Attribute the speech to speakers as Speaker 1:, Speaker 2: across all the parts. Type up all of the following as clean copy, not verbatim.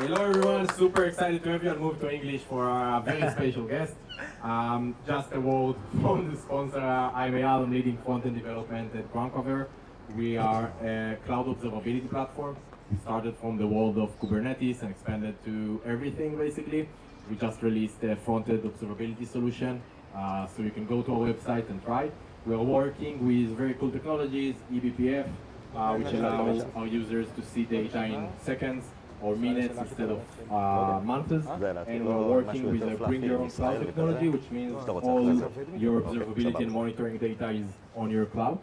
Speaker 1: Hello everyone, super excited to have you and move to English for our very special guest. Just a word from the sponsor, I'm Yoav, I'm leading front-end development at groundcover. We are a cloud observability platform. We started from the world of Kubernetes and expanded to everything basically. We just released a front-end observability solution, so you can go to our website and try. We are working with very cool technologies, eBPF, which allows our users to see data in seconds or minutes instead of months. And we're working with a bring your own cloud technology, which means all your observability and monitoring data is on your cloud.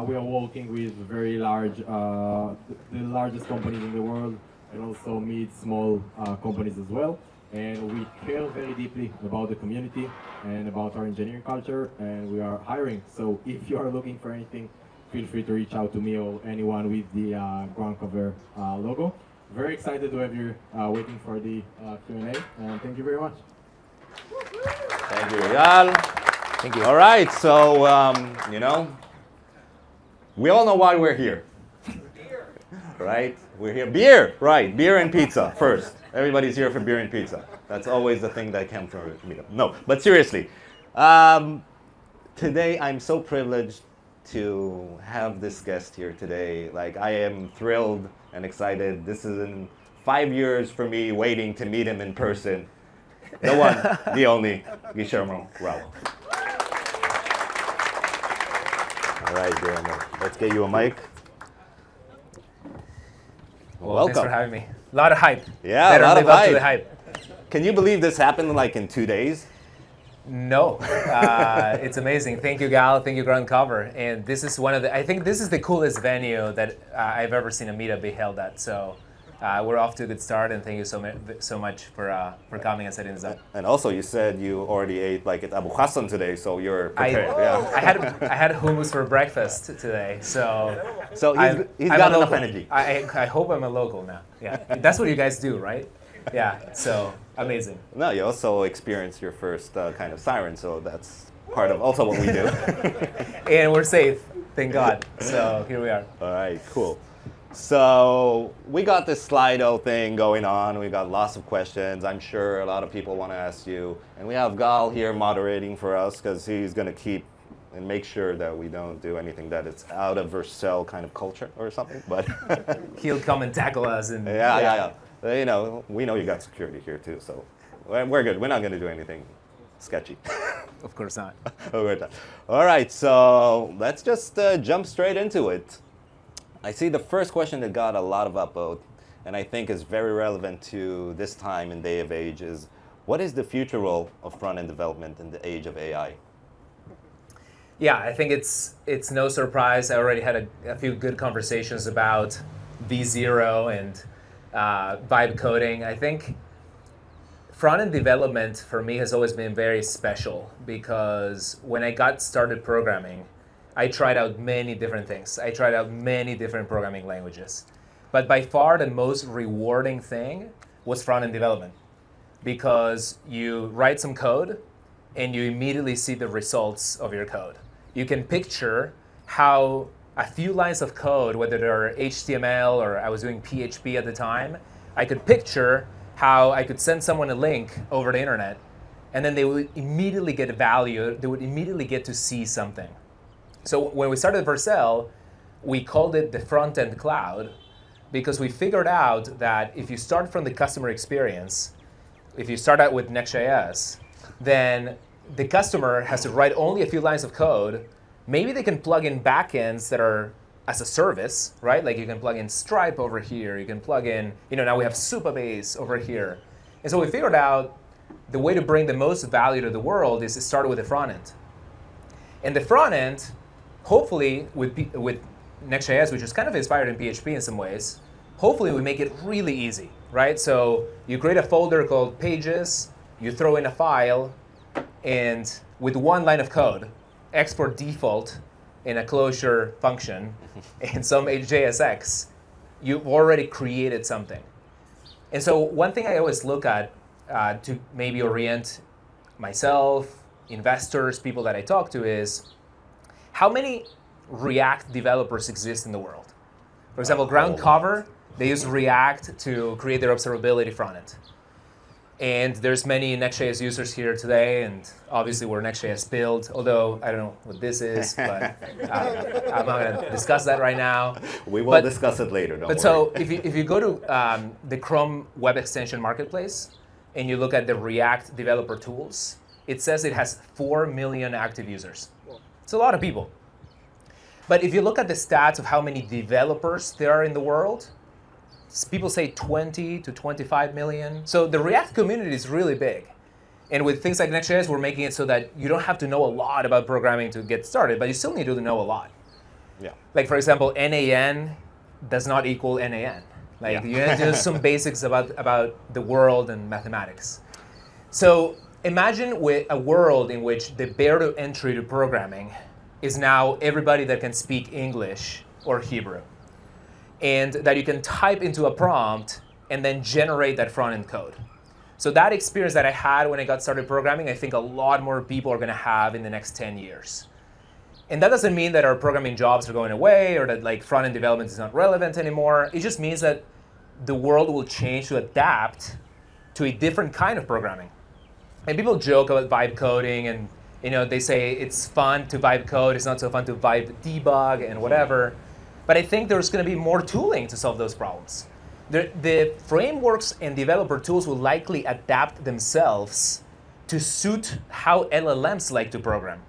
Speaker 1: We are working with very large, the largest companies in the world, and also mid, small companies as well. And we care very deeply about the community and about our engineering culture, and we are hiring. So if you are looking for anything, feel free to reach out to me or anyone with the groundcover logo. Very excited to have you waiting for the Q&A, and thank you very much.
Speaker 2: Thank you, Eyal.
Speaker 3: Thank you.
Speaker 2: All right, so, we all know why we're here. Beer. Right? We're here. Beer, right. Beer and pizza first. Everybody's here for beer and pizza. That's always the thing that comes from a meetup. No, but seriously. Today, I'm so privileged to have this guest here today. Like, I am thrilled and excited. This is in 5 years for me waiting to meet him in person. The one, the only, Guillermo Rauch. All right, Guillermo, let's get you a mic.
Speaker 3: Well,
Speaker 2: welcome.
Speaker 3: Thanks for having me. A lot of hype.
Speaker 2: Yeah,
Speaker 3: better
Speaker 2: a lot
Speaker 3: live
Speaker 2: of
Speaker 3: up
Speaker 2: hype.
Speaker 3: to the hype.
Speaker 2: Can you believe this happened like in 2 days?
Speaker 3: No, it's amazing. Thank you, Gal. Thank you, Groundcover. And this is one of the, I think this is the coolest venue that I've ever seen a meetup be held at. So we're off to a good start, and thank you so much for coming and setting this up.
Speaker 2: And also, you said you already ate like at Abu Hassan today, so you're prepared.
Speaker 3: I had hummus for breakfast today, so
Speaker 2: he's got enough energy.
Speaker 3: I hope I'm a local now. Yeah, that's what you guys do, right? Yeah, so amazing.
Speaker 2: No, you also experienced your first kind of siren, so that's part of also what we do.
Speaker 3: And we're safe, thank God. So here we are.
Speaker 2: All right, cool. So we got this Slido thing going on. We got lots of questions. I'm sure a lot of people want to ask you. And we have Gal here moderating for us because he's going to keep and make sure that we don't do anything that is out of Vercel kind of culture or something. But
Speaker 3: he'll come and tackle us. And
Speaker 2: yeah. You know, we know you got security here too, so we're good. We're not going to do anything sketchy.
Speaker 3: Of course not.
Speaker 2: All right, so let's just jump straight into it. I see the first question that got a lot of upvote, and I think is very relevant to this time and day of age is, what is the future role of front-end development in the age of AI?
Speaker 3: Yeah, I think it's no surprise. I already had a few good conversations about V0 and vibe coding. I think front-end development for me has always been very special because when I got started programming, I tried out many different things. I tried out many different programming languages. But by far the most rewarding thing was front-end development because you write some code and you immediately see the results of your code. You can picture how a few lines of code, whether they're HTML or I was doing PHP at the time, I could picture how I could send someone a link over the internet and then they would immediately get value, they would immediately get to see something. So when we started Vercel, we called it the front-end cloud because we figured out that if you start from the customer experience, if you start out with Next.js, then the customer has to write only a few lines of code. Maybe they can plug in backends that are as a service, right? Like you can plug in Stripe over here. You can plug in, now we have Supabase over here. And so we figured out the way to bring the most value to the world is to start with the front end. And the front end, hopefully with Next.js, which is kind of inspired in PHP in some ways, hopefully we make it really easy, right? So you create a folder called pages, you throw in a file, and with one line of code, export default in a closure function and some JSX, you've already created something. And so one thing I always look at to maybe orient myself, investors, people that I talk to is, how many React developers exist in the world? For example, groundcover They use React to create their observability front end. And there's many Next.js users here today, and obviously we're Next.js build, although I don't know what this is, but I'm not going to discuss that right now.
Speaker 2: We will discuss it later, don't worry.
Speaker 3: So if you go to the Chrome Web Extension Marketplace, and you look at the React developer tools, it says it has 4 million active users. It's a lot of people. But if you look at the stats of how many developers there are in the world, people say 20 to 25 million. So the React community is really big. And with things like Next.js, we're making it so that you don't have to know a lot about programming to get started, but you still need to know a lot.
Speaker 2: Yeah.
Speaker 3: Like, for example, NaN does not equal NaN. Like, you have to know some basics about the world and mathematics. So imagine with a world in which the barrier to entry to programming is now everybody that can speak English or Hebrew, and that you can type into a prompt and then generate that front-end code. So that experience that I had when I got started programming, I think a lot more people are going to have in the next 10 years. And that doesn't mean that our programming jobs are going away or that like front-end development is not relevant anymore. It just means that the world will change to adapt to a different kind of programming. And people joke about vibe coding, and they say it's fun to vibe code, it's not so fun to vibe debug and whatever. But I think there's going to be more tooling to solve those problems. The frameworks and developer tools will likely adapt themselves to suit how LLMs like to program.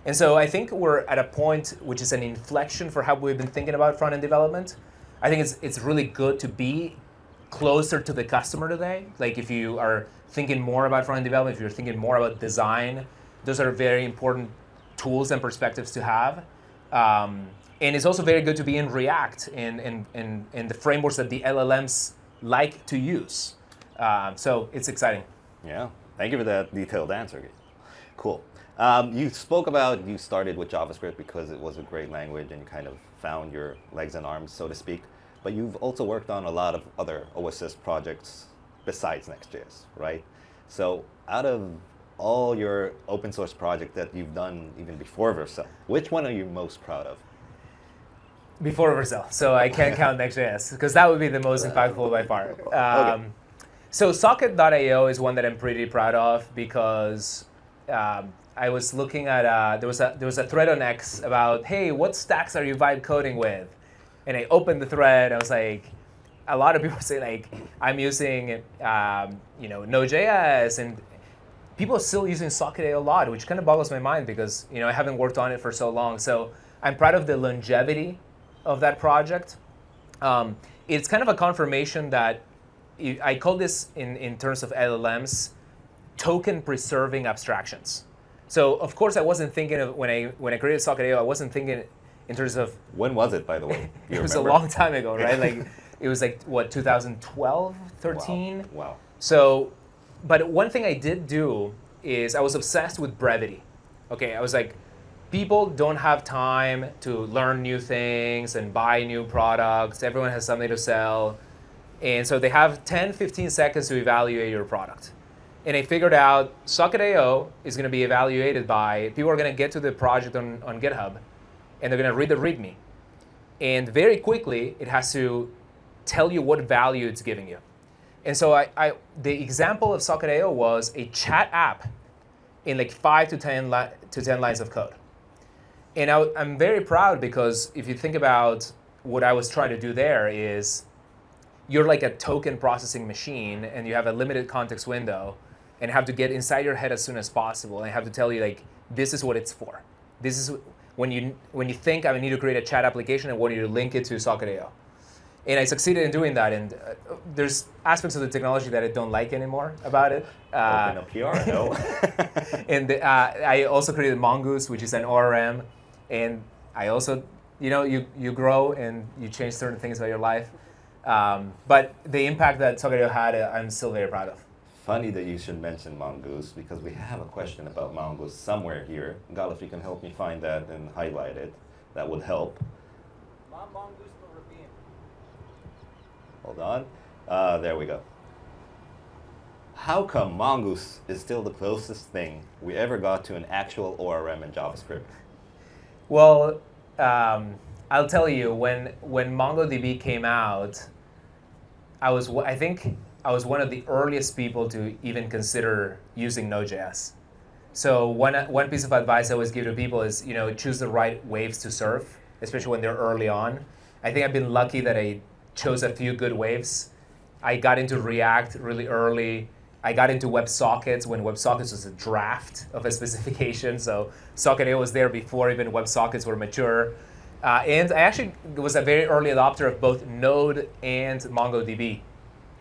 Speaker 3: And so I think we're at a point which is an inflection for how we've been thinking about front-end development. I think it's really good to be closer to the customer today. Like if you are thinking more about front-end development, if you're thinking more about design, those are very important tools and perspectives to have. And it's also very good to be in React and the frameworks that the LLMs like to use. So it's exciting.
Speaker 2: Yeah, thank you for that detailed answer. Cool. You spoke about you started with JavaScript because it was a great language and you kind of found your legs and arms, so to speak. But you've also worked on a lot of other OSS projects besides Next.js, right? So out of all your open source projects that you've done even before Vercel, which one are you most proud of?
Speaker 3: Before Vercel, so I can't count Next.js because that would be the most impactful by far.
Speaker 2: Okay.
Speaker 3: So Socket.io is one that I'm pretty proud of because I was looking at there was a thread on X about, hey, what stacks are you vibe coding with? And I opened the thread. I was like, a lot of people say like I'm using Node.js, and people are still using Socket.io a lot, which kind of boggles my mind because I haven't worked on it for so long. So I'm proud of the longevity of that project. It's kind of a confirmation that I call this in terms of LLMs, token preserving abstractions. So of course I wasn't thinking of when I created Socket.io, I wasn't thinking in terms of
Speaker 2: when was it, by the way?
Speaker 3: It was a long time ago, right? Like it was like what 2012, 13.
Speaker 2: Wow.
Speaker 3: So, but one thing I did do is I was obsessed with brevity. Okay, I was like, people don't have time to learn new things and buy new products. Everyone has something to sell. And so they have 10, 15 seconds to evaluate your product. And I figured out Socket.io is going to be evaluated by, people are going to get to the project on GitHub, and they're going to read the README. And very quickly, it has to tell you what value it's giving you. And so the example of Socket.io was a chat app in like 5 to 10 lines of code. And I'm very proud because if you think about what I was trying to do there is you're like a token processing machine and you have a limited context window and have to get inside your head as soon as possible. And I have to tell you like, this is what it's for. This is when you think I need to create a chat application, I want you to link it to Socket.io. And I succeeded in doing that. And there's aspects of the technology that I don't like anymore about it.
Speaker 2: Open up here, no.
Speaker 3: And I also created Mongoose, which is an ORM. And I also, you grow and you change certain things about your life. But the impact that Socket.io had, I'm still very proud of.
Speaker 2: Funny that you should mention Mongoose because we have a question about Mongoose somewhere here. Gal, if you can help me find that and highlight it, that would help. Hold on. There we go. How come Mongoose is still the closest thing we ever got to an actual ORM in JavaScript?
Speaker 3: Well, I'll tell you, when MongoDB came out, I think I was one of the earliest people to even consider using Node.js. So one piece of advice I always give to people is, choose the right waves to surf, especially when they're early on. I think I've been lucky that I chose a few good waves. I got into React really early. I got into WebSockets when WebSockets was a draft of a specification. So Socket.io was there before even WebSockets were mature. And I actually was a very early adopter of both Node and MongoDB.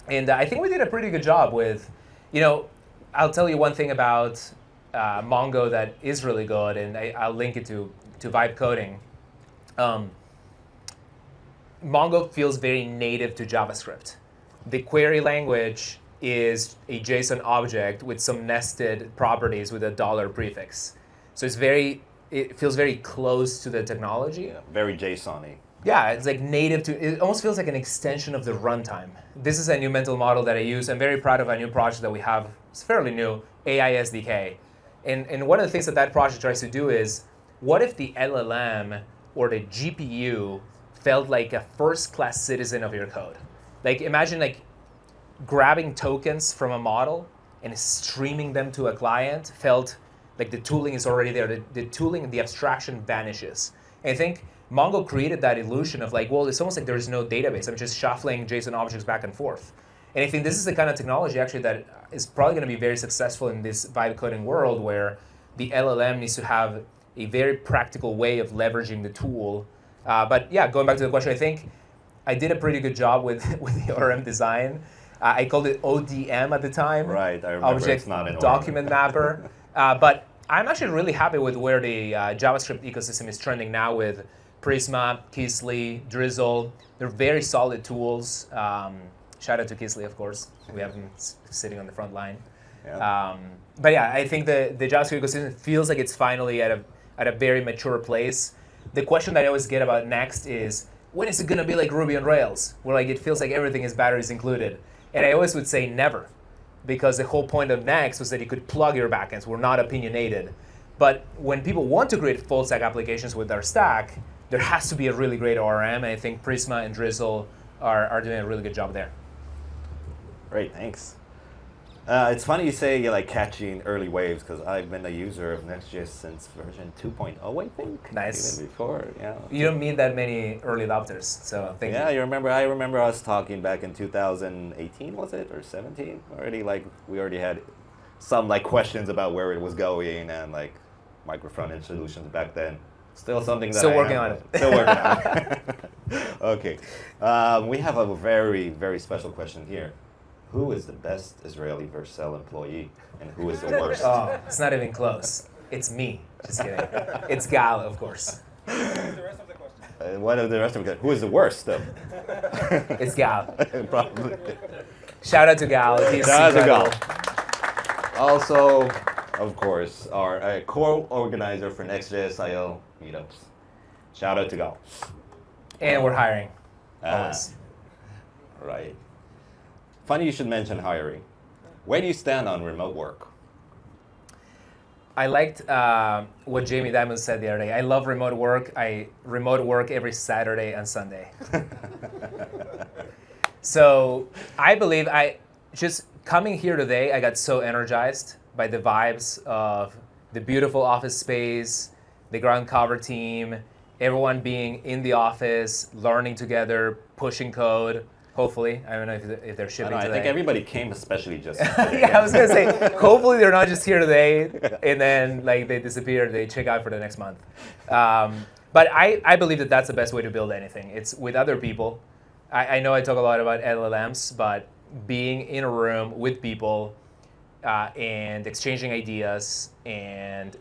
Speaker 3: And I think we did a pretty good job with, I'll tell you one thing about Mongo that is really good, and I'll link it to Vibe Coding. Mongo feels very native to JavaScript. The query language is a JSON object with some nested properties with a $ prefix. So it feels very close to the technology.
Speaker 2: Yeah, very JSON-y.
Speaker 3: Yeah, it's like native to, it almost feels like an extension of the runtime. This is a new mental model that I use. I'm very proud of a new project that we have. It's fairly new, AI SDK. And one of the things that project tries to do is, what if the LLM or the GPU felt like a first-class citizen of your code? Like imagine grabbing tokens from a model and streaming them to a client felt like the tooling is already there. The tooling and the abstraction vanishes. And I think Mongo created that illusion of it's almost like there's no database. I'm just shuffling JSON objects back and forth. And I think this is the kind of technology actually that is probably going to be very successful in this vibe coding world where the LLM needs to have a very practical way of leveraging the tool. But yeah, going back to the question, I think I did a pretty good job with the ORM design. I called it ODM at the time.
Speaker 2: Right, I remember.
Speaker 3: Object
Speaker 2: it's not an
Speaker 3: Document Mapper. But I'm actually really happy with where the JavaScript ecosystem is trending now with Prisma, Keasley, Drizzle. They're very solid tools. Shout out to Keasley, of course. We have him sitting on the front line.
Speaker 2: Yeah.
Speaker 3: But yeah, I think the JavaScript ecosystem feels like it's finally at a very mature place. The question that I always get about Next is, when is it going to be like Ruby on Rails, where it feels like everything is batteries included? And I always would say never, because the whole point of Next was that you could plug your backends. We're not opinionated. But when people want to create full stack applications with our stack, there has to be a really great ORM, and I think Prisma and Drizzle are doing a really good job there.
Speaker 2: Great, thanks. It's funny you say you're catching early waves, because I've been a user of Next.js since version 2.0, I think.
Speaker 3: Nice.
Speaker 2: Even before, yeah.
Speaker 3: You don't meet that many early adopters, so thank you.
Speaker 2: Yeah, I remember us talking back in 2018, was it, or 17? Already, we already had some questions about where it was going and micro front-end solutions back then. Still something that
Speaker 3: Still working on it.
Speaker 2: Still working on it. Okay. We have a very, very special question here. Who is the best Israeli Vercel employee, and who is the worst?
Speaker 3: Oh, it's not even close. It's me. Just kidding. It's Gal, of course.
Speaker 4: The rest of the question.
Speaker 2: What are the rest of them? Who is the worst, though?
Speaker 3: It's Gal.
Speaker 2: Probably.
Speaker 3: Shout out to Gal. He's
Speaker 2: Shout out to
Speaker 3: incredible.
Speaker 2: Gal. Also, of course, our co-organizer for Next.js IL meetups. Shout out to Gal.
Speaker 3: And we're hiring. Always.
Speaker 2: Right. Funny you should mention hiring. Where do you stand on remote work?
Speaker 3: I liked what Jamie Dimon said the other day. I love remote work. I remote work every Saturday and Sunday. So I believe just coming here today, I got so energized by the vibes of the beautiful office space, the ground cover team, everyone being in the office, learning together, pushing code. Hopefully, I don't know if they're shipping today.
Speaker 2: I think everybody came especially just today.
Speaker 3: Yeah, I was gonna say, hopefully they're not just here today and then they disappear, they check out for the next month. But I believe that that's the best way to build anything. It's with other people. I know I talk a lot about LLMs, but being in a room with people and exchanging ideas, and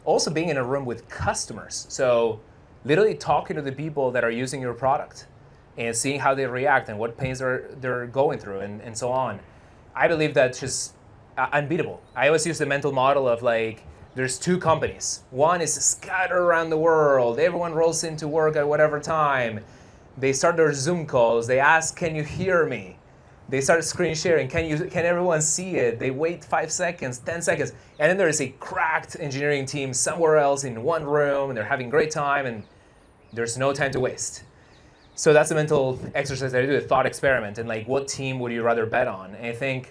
Speaker 3: also being in a room with customers. So literally talking to the people that are using your product and seeing how they react and what pains they're going through and so on. I believe that's just unbeatable. I always use the mental model of there's two companies. One is scattered around the world. Everyone rolls into work at whatever time. They start their Zoom calls. They ask, can you hear me? They start screen sharing. Can everyone see it? They wait 5 seconds, 10 seconds. And then there is a cracked engineering team somewhere else in one room, and they're having a great time, and there's no time to waste. So that's a mental exercise that I do, a thought experiment, and like, what team would you rather bet on? And I think,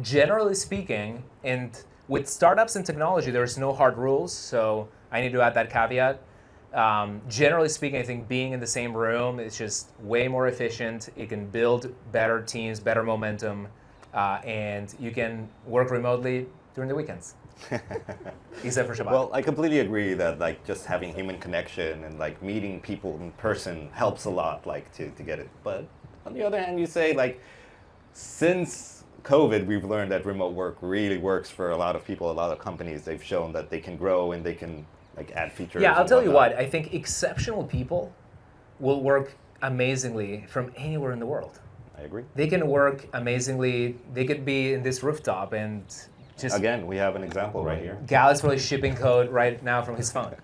Speaker 3: generally speaking, and with startups and technology, there's no hard rules, so I need to add that caveat. Generally speaking, I think being in the same room is just way more efficient. It can build better teams, better momentum, and you can work remotely during the weekends. Except for Shabbat.
Speaker 2: Well, I completely agree that like just having human connection and like meeting people in person helps a lot, like to get it. But on the other hand, you say like since COVID, we've learned that remote work really works for a lot of people, a lot of companies. They've shown that they can grow and they can like add features.
Speaker 3: Yeah, I'll
Speaker 2: and
Speaker 3: tell you
Speaker 2: whatnot.
Speaker 3: what, I think exceptional people will work amazingly from anywhere in the world.
Speaker 2: I agree.
Speaker 3: They can work amazingly. They could be in this rooftop and just
Speaker 2: Again, we have an example right here.
Speaker 3: Gal is probably shipping code right now from his phone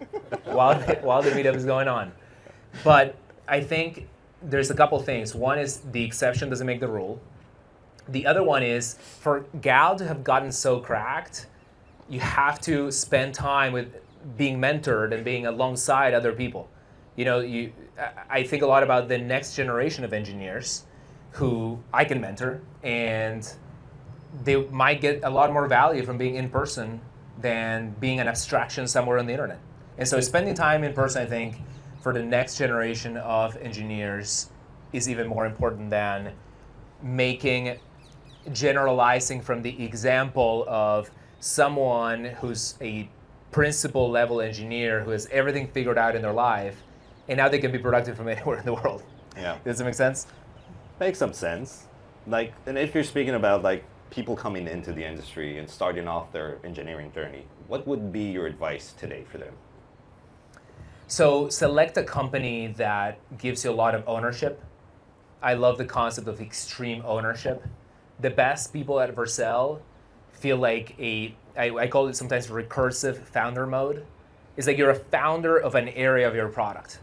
Speaker 3: while the meetup is going on. But I think there's a couple things. One is the exception doesn't make the rule. The other one is for Gal to have gotten so cracked, you have to spend time with being mentored and being alongside other people. You know, I think a lot about the next generation of engineers who I can mentor, and they might get a lot more value from being in person than being an abstraction somewhere on the internet. And so spending time in person, I think, for the next generation of engineers is even more important than generalizing from the example of someone who's a principal level engineer who has everything figured out in their life, and now they can be productive from anywhere in the world.
Speaker 2: Yeah.
Speaker 3: Does that make sense?
Speaker 2: Makes some sense. Like, and if you're speaking about like people coming into the industry and starting off their engineering journey, what would be your advice today for them?
Speaker 3: So select a company that gives you a lot of ownership. I love the concept of extreme ownership. The best people at Vercel feel like I call it sometimes recursive founder mode. It's like you're a founder of an area of your product.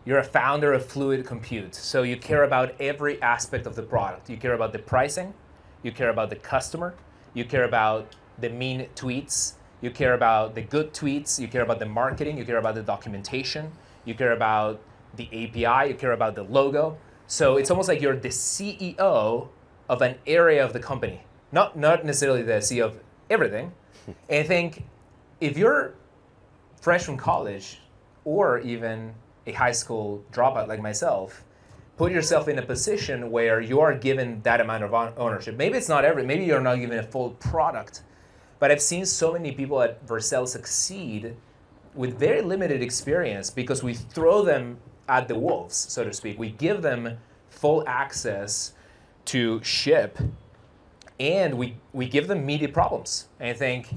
Speaker 3: You're a founder of fluid compute. So you care about every aspect of the product. You care about the pricing. You care about the customer. You care about the mean tweets. You care about the good tweets. You care about the marketing. You care about the documentation. You care about the API. You care about the logo. So it's almost like you're the CEO of an area of the company, not necessarily the CEO of everything. And I think if you're fresh from college or even a high school dropout like myself, put yourself in a position where you are given that amount of ownership. Maybe it's not maybe you're not given a full product, but I've seen so many people at Vercel succeed with very limited experience because we throw them at the wolves, so to speak. We give them full access to ship, and we give them meaty problems. And I think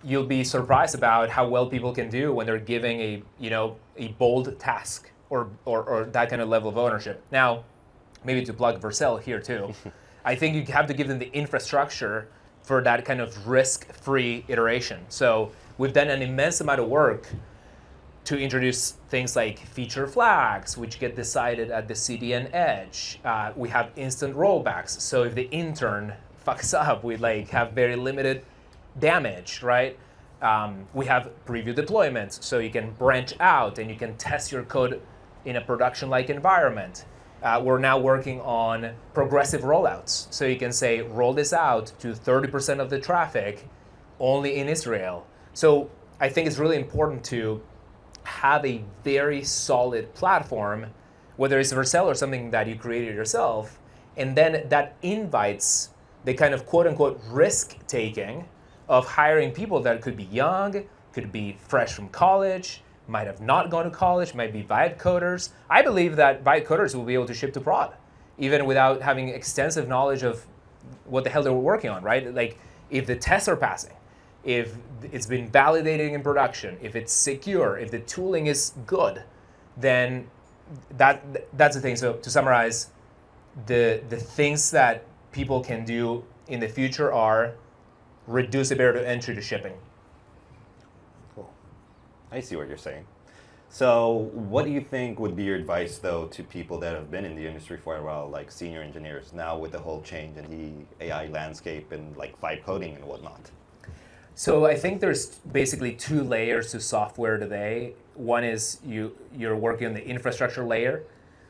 Speaker 3: you'll be surprised about how well people can do when they're giving a bold task or that kind of level of ownership. Now, maybe to plug Vercel here too, I think you have to give them the infrastructure for that kind of risk-free iteration. So we've done an immense amount of work to introduce things like feature flags, which get decided at the CDN edge. We have instant rollbacks. So if the intern fucks up, we have very limited damage, right? We have preview deployments, so you can branch out and you can test your code in a production-like environment. We're now working on progressive rollouts. So you can say, roll this out to 30% of the traffic only in Israel. So I think it's really important to have a very solid platform, whether it's Vercel or something that you created yourself, and then that invites the kind of quote-unquote risk-taking of hiring people that could be young, could be fresh from college, might have not gone to college, might be vibe coders. I believe that vibe coders will be able to ship to prod, even without having extensive knowledge of what the hell they were working on, right? Like, if the tests are passing, if it's been validated in production, if it's secure, if the tooling is good, then that's the thing. So to summarize, the things that people can do in the future are reduce the barrier to entry to shipping.
Speaker 2: Cool. I see what you're saying. So what do you think would be your advice, though, to people that have been in the industry for a while, like senior engineers, now with the whole change in the AI landscape and like vibe coding and whatnot?
Speaker 3: So I think there's basically two layers to software today. One is you're working on the infrastructure layer,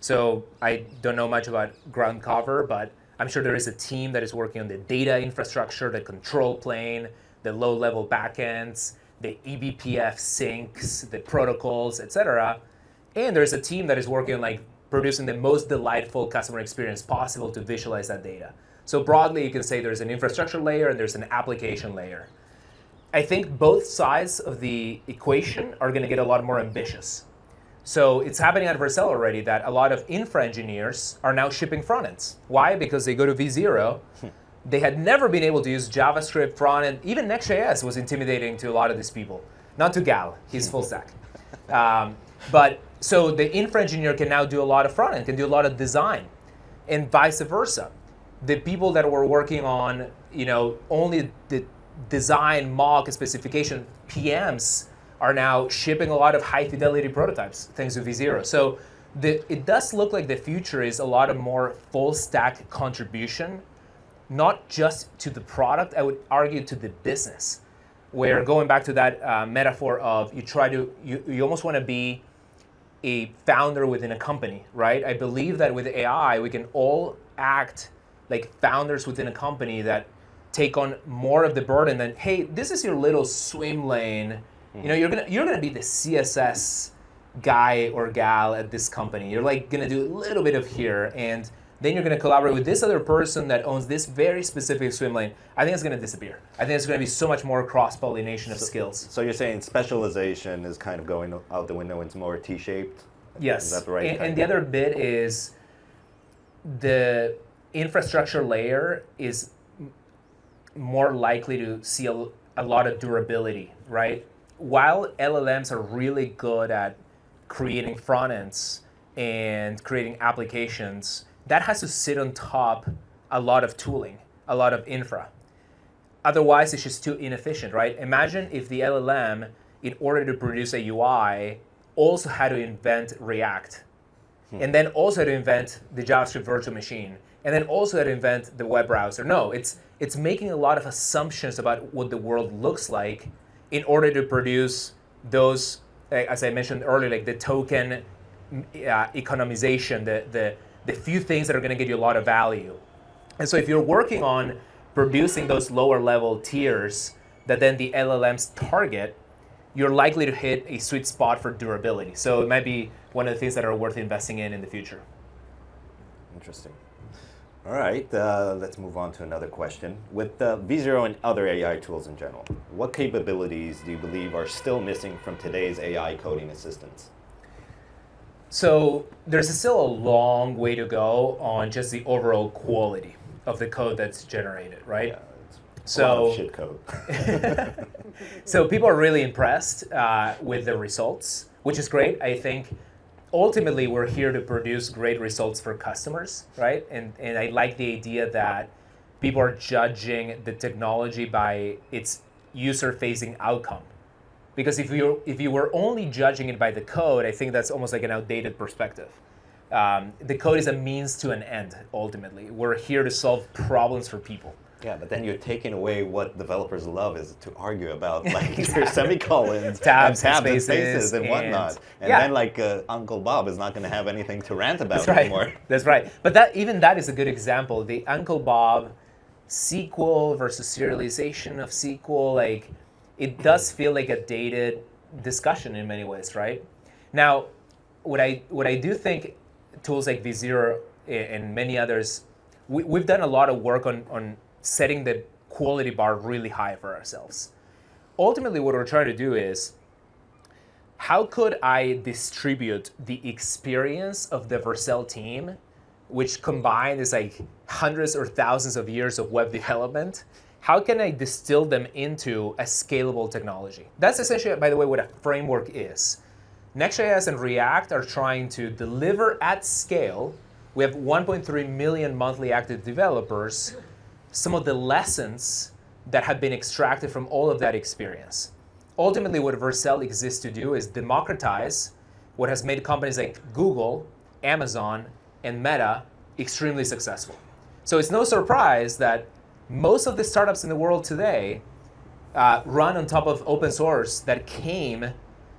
Speaker 3: So I don't know much about groundcover, but I'm sure there is a team that is working on the data infrastructure, the control plane, the low-level backends, the eBPF syncs, the protocols, etc. And there's a team that is working on like producing the most delightful customer experience possible to visualize that data. So broadly, you can say there's an infrastructure layer and there's an application layer. I think both sides of the equation are going to get a lot more ambitious. So it's happening at Vercel already that a lot of infra engineers are now shipping front ends. Why? Because they go to V0. They had never been able to use JavaScript front end. Even Next.js was intimidating to a lot of these people. Not to Gal, he's full stack. But so the infra engineer can now do a lot of front end, can do a lot of design, and vice versa. The people that were working on, only the design, mock, and specification PMs are now shipping a lot of high fidelity prototypes thanks to V0. So it does look like the future is a lot of more full stack contribution, not just to the product, I would argue to the business, where going back to that metaphor of you almost want to be a founder within a company, right? I believe that with AI, we can all act like founders within a company that take on more of the burden than, hey, this is your little swim lane. You're gonna be the CSS guy or gal at this company. You're like gonna do a little bit of here, and then you're gonna collaborate with this other person that owns this very specific swim lane. I think it's gonna disappear. I think it's gonna be so much more cross-pollination of skills.
Speaker 2: So you're saying specialization is kind of going out the window. It's more T-shaped?
Speaker 3: Yes.
Speaker 2: Is that the right?
Speaker 3: And the other bit is the infrastructure layer is more likely to see a lot of durability, right? While LLMs are really good at creating front ends and creating applications, that has to sit on top a lot of tooling, a lot of infra. Otherwise, it's just too inefficient, right? Imagine if the LLM, in order to produce a UI, also had to invent React, and then also had to invent the JavaScript virtual machine, and then also had to invent the web browser. No, it's making a lot of assumptions about what the world looks like in order to produce those, as I mentioned earlier, like the token economization, the few things that are going to get you a lot of value. And so if you're working on producing those lower level tiers that then the LLMs target, you're likely to hit a sweet spot for durability. So it might be one of the things that are worth investing in the future.
Speaker 2: Interesting. All right, let's move on to another question. With V0 and other AI tools in general, what capabilities do you believe are still missing from today's AI coding assistants?
Speaker 3: So there's still a long way to go on just the overall quality of the code that's generated, right?
Speaker 2: Yeah, it's a lot of shit code.
Speaker 3: So people are really impressed with the results, which is great. I think ultimately we're here to produce great results for customers, right? And I like the idea that people are judging the technology by its user-facing outcome. Because if you were only judging it by the code, I think that's almost like an outdated perspective. The code is a means to an end, ultimately. We're here to solve problems for people.
Speaker 2: Yeah, but then you're taking away what developers love is to argue about like their semicolons,
Speaker 3: tabs
Speaker 2: and
Speaker 3: and
Speaker 2: spaces and whatnot. And then like Uncle Bob is not going to have anything to rant about anymore.
Speaker 3: That's right. But even that is a good example. The Uncle Bob SQL versus serialization of SQL, like it does feel like a dated discussion in many ways, right? Now, what I do think tools like V0 and many others, we've done a lot of work on setting the quality bar really high for ourselves. Ultimately, what we're trying to do is, how could I distribute the experience of the Vercel team, which combined is like hundreds or thousands of years of web development, how can I distill them into a scalable technology? That's essentially, by the way, what a framework is. Next.js and React are trying to deliver at scale. We have 1.3 million monthly active developers, some of the lessons that have been extracted from all of that experience. Ultimately, what Vercel exists to do is democratize what has made companies like Google, Amazon, and Meta extremely successful. So it's no surprise that most of the startups in the world today run on top of open source that came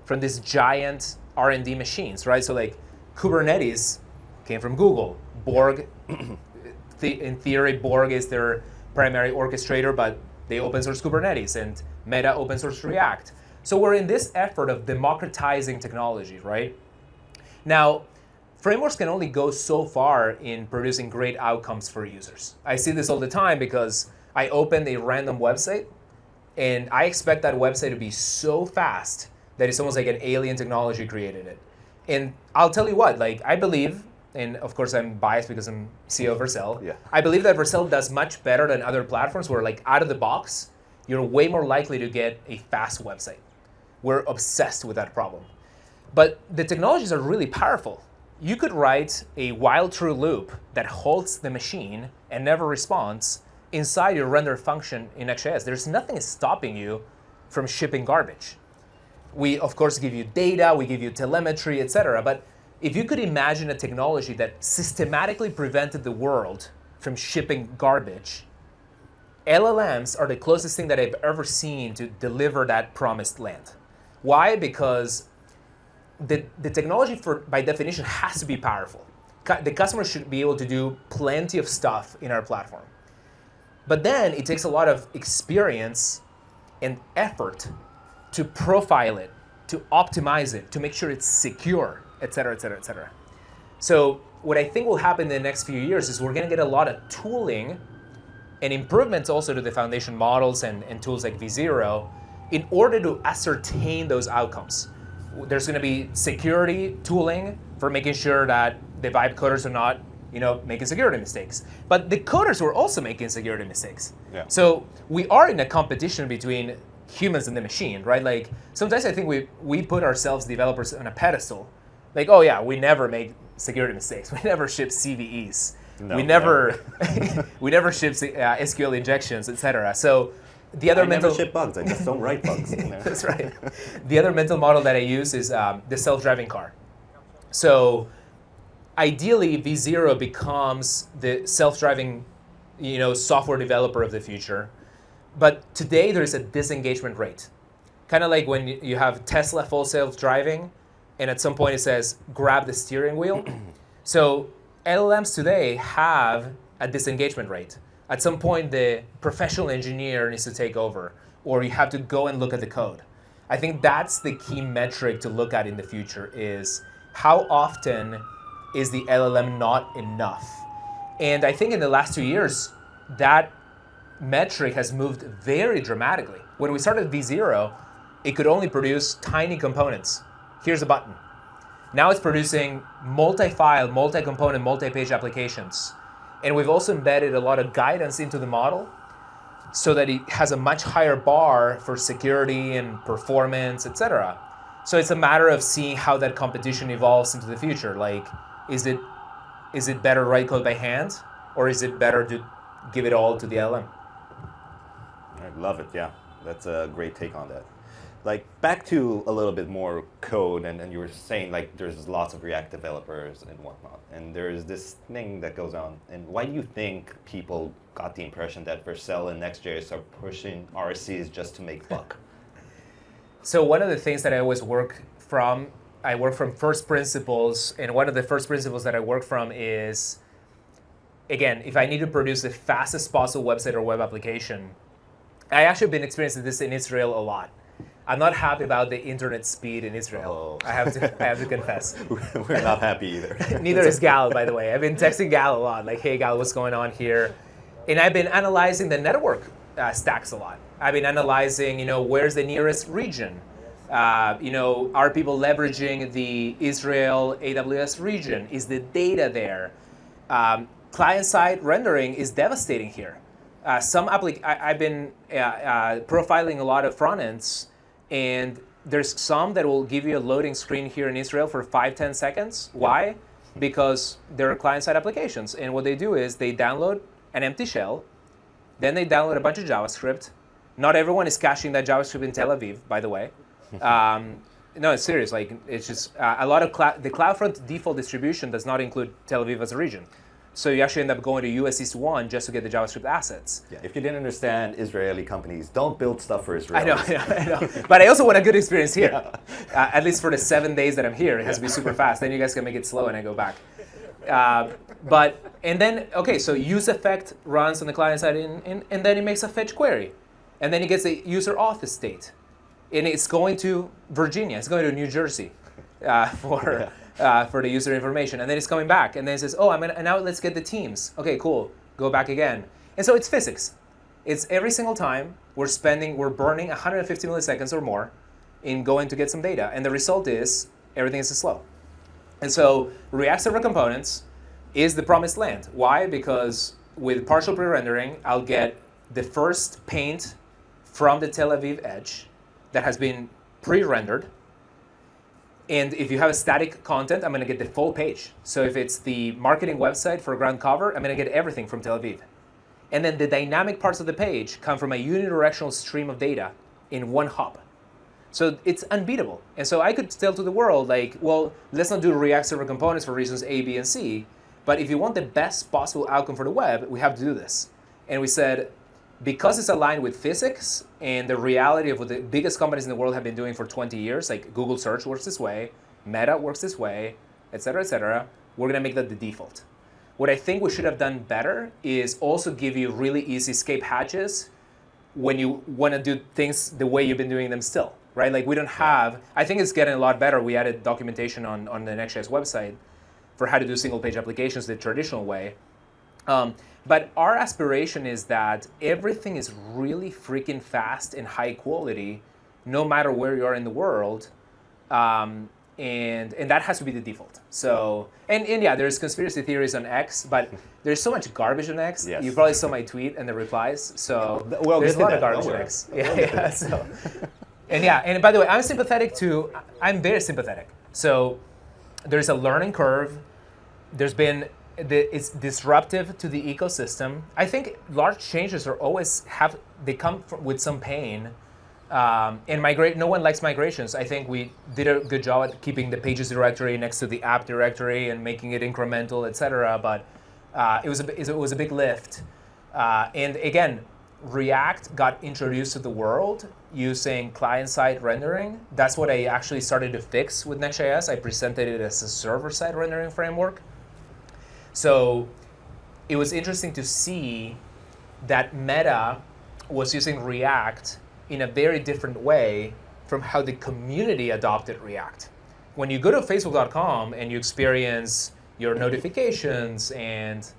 Speaker 3: from these giant R&D machines, right? So like Kubernetes came from Google. Borg, in theory, Borg is their primary orchestrator, but they open source Kubernetes, and Meta open source React. So we're in this effort of democratizing technology, right? Now, frameworks can only go so far in producing great outcomes for users. I see this all the time because I open a random website and I expect that website to be so fast that it's almost like an alien technology created it. And I'll tell you what, like I believe, and of course I'm biased because I'm CEO of Vercel,
Speaker 2: Yeah.
Speaker 3: I believe that Vercel does much better than other platforms where like out of the box, you're way more likely to get a fast website. We're obsessed with that problem. But the technologies are really powerful. You could write a while true loop that halts the machine and never responds inside your render function in Next.js. There's nothing stopping you from shipping garbage. We, of course, give you data, we give you telemetry, etc. But if you could imagine a technology that systematically prevented the world from shipping garbage, LLMs are the closest thing that I've ever seen to deliver that promised land. Why? Because the technology, by definition, has to be powerful. The customer should be able to do plenty of stuff in our platform. But then it takes a lot of experience and effort to profile it, to optimize it, to make sure it's secure, et cetera, et cetera, et cetera. So what I think will happen in the next few years is we're going to get a lot of tooling and improvements also to the foundation models and tools like V0 in order to ascertain those outcomes. There's going to be security tooling for making sure that the vibe coders are not, making security mistakes. But the coders were also making security mistakes.
Speaker 2: Yeah.
Speaker 3: So we are in a competition between humans and the machine, right? Like sometimes I think we put ourselves, developers, on a pedestal. Like, oh yeah, we never make security mistakes. We never ship CVEs.
Speaker 2: No,
Speaker 3: we never we never ship SQL injections, etc. So the other
Speaker 2: I never ship bugs. I just don't write bugs.
Speaker 3: That's right. The other mental model that I use is the self-driving car. So ideally, V0 becomes the self-driving, software developer of the future. But today there's a disengagement rate, kind of like when you have Tesla full self-driving, and at some point it says grab the steering wheel. So LLMs today have a disengagement rate. At some point, the professional engineer needs to take over, or you have to go and look at the code. I think that's the key metric to look at in the future is how often is the LLM not enough? And I think in the last 2 years, that metric has moved very dramatically. When we started V0, it could only produce tiny components. Here's a button. Now it's producing multi-file, multi-component, multi-page applications. And we've also embedded a lot of guidance into the model so that it has a much higher bar for security and performance, etc. So it's a matter of seeing how that competition evolves into the future. Like, is it better to write code by hand, or is it better to give it all to the LM?
Speaker 2: I love it, yeah. That's a great take on that. Like, back to a little bit more code, and you were saying, like, there's lots of React developers and whatnot, and there's this thing that goes on. And why do you think people got the impression that Vercel and Next.js are pushing RCs just to make buck?
Speaker 3: So one of the things that I always work from first principles, and one of the first principles that I work from is, again, if I need to produce the fastest possible website or web application, I actually have been experiencing this in Israel a lot. I'm not happy about the internet speed in Israel.
Speaker 2: Oh.
Speaker 3: I have to confess.
Speaker 2: We're not happy either.
Speaker 3: Neither is Gal, by the way. I've been texting Gal a lot, like, hey Gal, what's going on here? And I've been analyzing the network stacks a lot. I've been analyzing, where's the nearest region? Are people leveraging the Israel AWS region? Is the data there? Client-side rendering is devastating here. I've been profiling a lot of front ends, and there's some that will give you a loading screen here in Israel for 5-10 seconds. Why? Because they're client-side applications, and what they do is they download an empty shell, then they download a bunch of JavaScript. Not everyone is caching that JavaScript in Tel Aviv, by the way. No, it's serious. Like, it's just a lot of the CloudFront default distribution does not include Tel Aviv as a region. So you actually end up going to US East 1 just to get the JavaScript assets.
Speaker 2: Yeah, if you didn't understand, Israeli companies don't build stuff for Israel.
Speaker 3: I know. But I also want a good experience here. Yeah. At least for the 7 days that I'm here, it has to be super fast. Then you guys can make it slow and I go back. And then, okay, so use effect runs on the client side, and then it makes a fetch query. And then it gets a user auth state. And it's going to Virginia, it's going to New Jersey for the user information. And then it's coming back, and then it says, oh, now let's get the teams. Okay, cool, go back again. And so it's physics. It's every single time we're burning 150 milliseconds or more in going to get some data. And the result is everything is slow. And so React Server Components is the promised land. Why? Because with partial pre-rendering, I'll get the first paint from the Tel Aviv edge that has been pre-rendered. And if you have a static content, I'm going to get the full page. So if it's the marketing website for groundcover, I'm going to get everything from Tel Aviv. And then the dynamic parts of the page come from a unidirectional stream of data in one hop. So it's unbeatable. And so I could tell to the world, like, well, let's not do React Server Components for reasons A, B, and C. But if you want the best possible outcome for the web, we have to do this. And we said, because it's aligned with physics and the reality of what the biggest companies in the world have been doing for 20 years, like Google Search works this way, Meta works this way, et cetera, we're going to make that the default. What I think we should have done better is also give you really easy escape hatches when you want to do things the way you've been doing them still, right? Like we don't have, I think it's getting a lot better. We added documentation on the Next.js website for how to do single page applications the traditional way. But our aspiration is that everything is really freaking fast and high quality, no matter where you are in the world. And that has to be the default. So, and yeah, there's conspiracy theories on X, but there's so much garbage on X.
Speaker 2: Yes.
Speaker 3: You probably saw my tweet and the replies. So
Speaker 2: well,
Speaker 3: there's a lot of garbage on X. Yeah. So, and by the way, I'm very sympathetic. So there's a learning curve. It's disruptive to the ecosystem. I think large changes they come with some pain. And no one likes migrations. I think we did a good job at keeping the pages directory next to the app directory and making it incremental, et cetera. But it was a big lift. And again, React got introduced to the world using client-side rendering. That's what I actually started to fix with Next.js. I presented it as a server-side rendering framework. So it was interesting to see that Meta was using React in a very different way from how the community adopted React. When you go to facebook.com and you experience your notifications and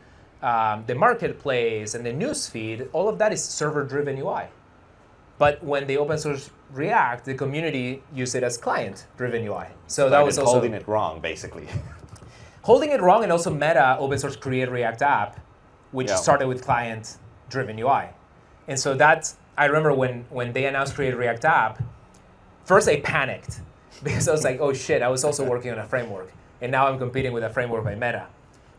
Speaker 3: the marketplace and the newsfeed, all of that is server-driven UI. But when they open source React, the community used it as client-driven UI. So that was also
Speaker 2: holding it wrong, basically.
Speaker 3: Holding it wrong, and also Meta open source create React app, which started with client-driven UI. And so I remember when they announced create React app, first I panicked because I was like, oh shit, I was also working on a framework. And now I'm competing with a framework by Meta.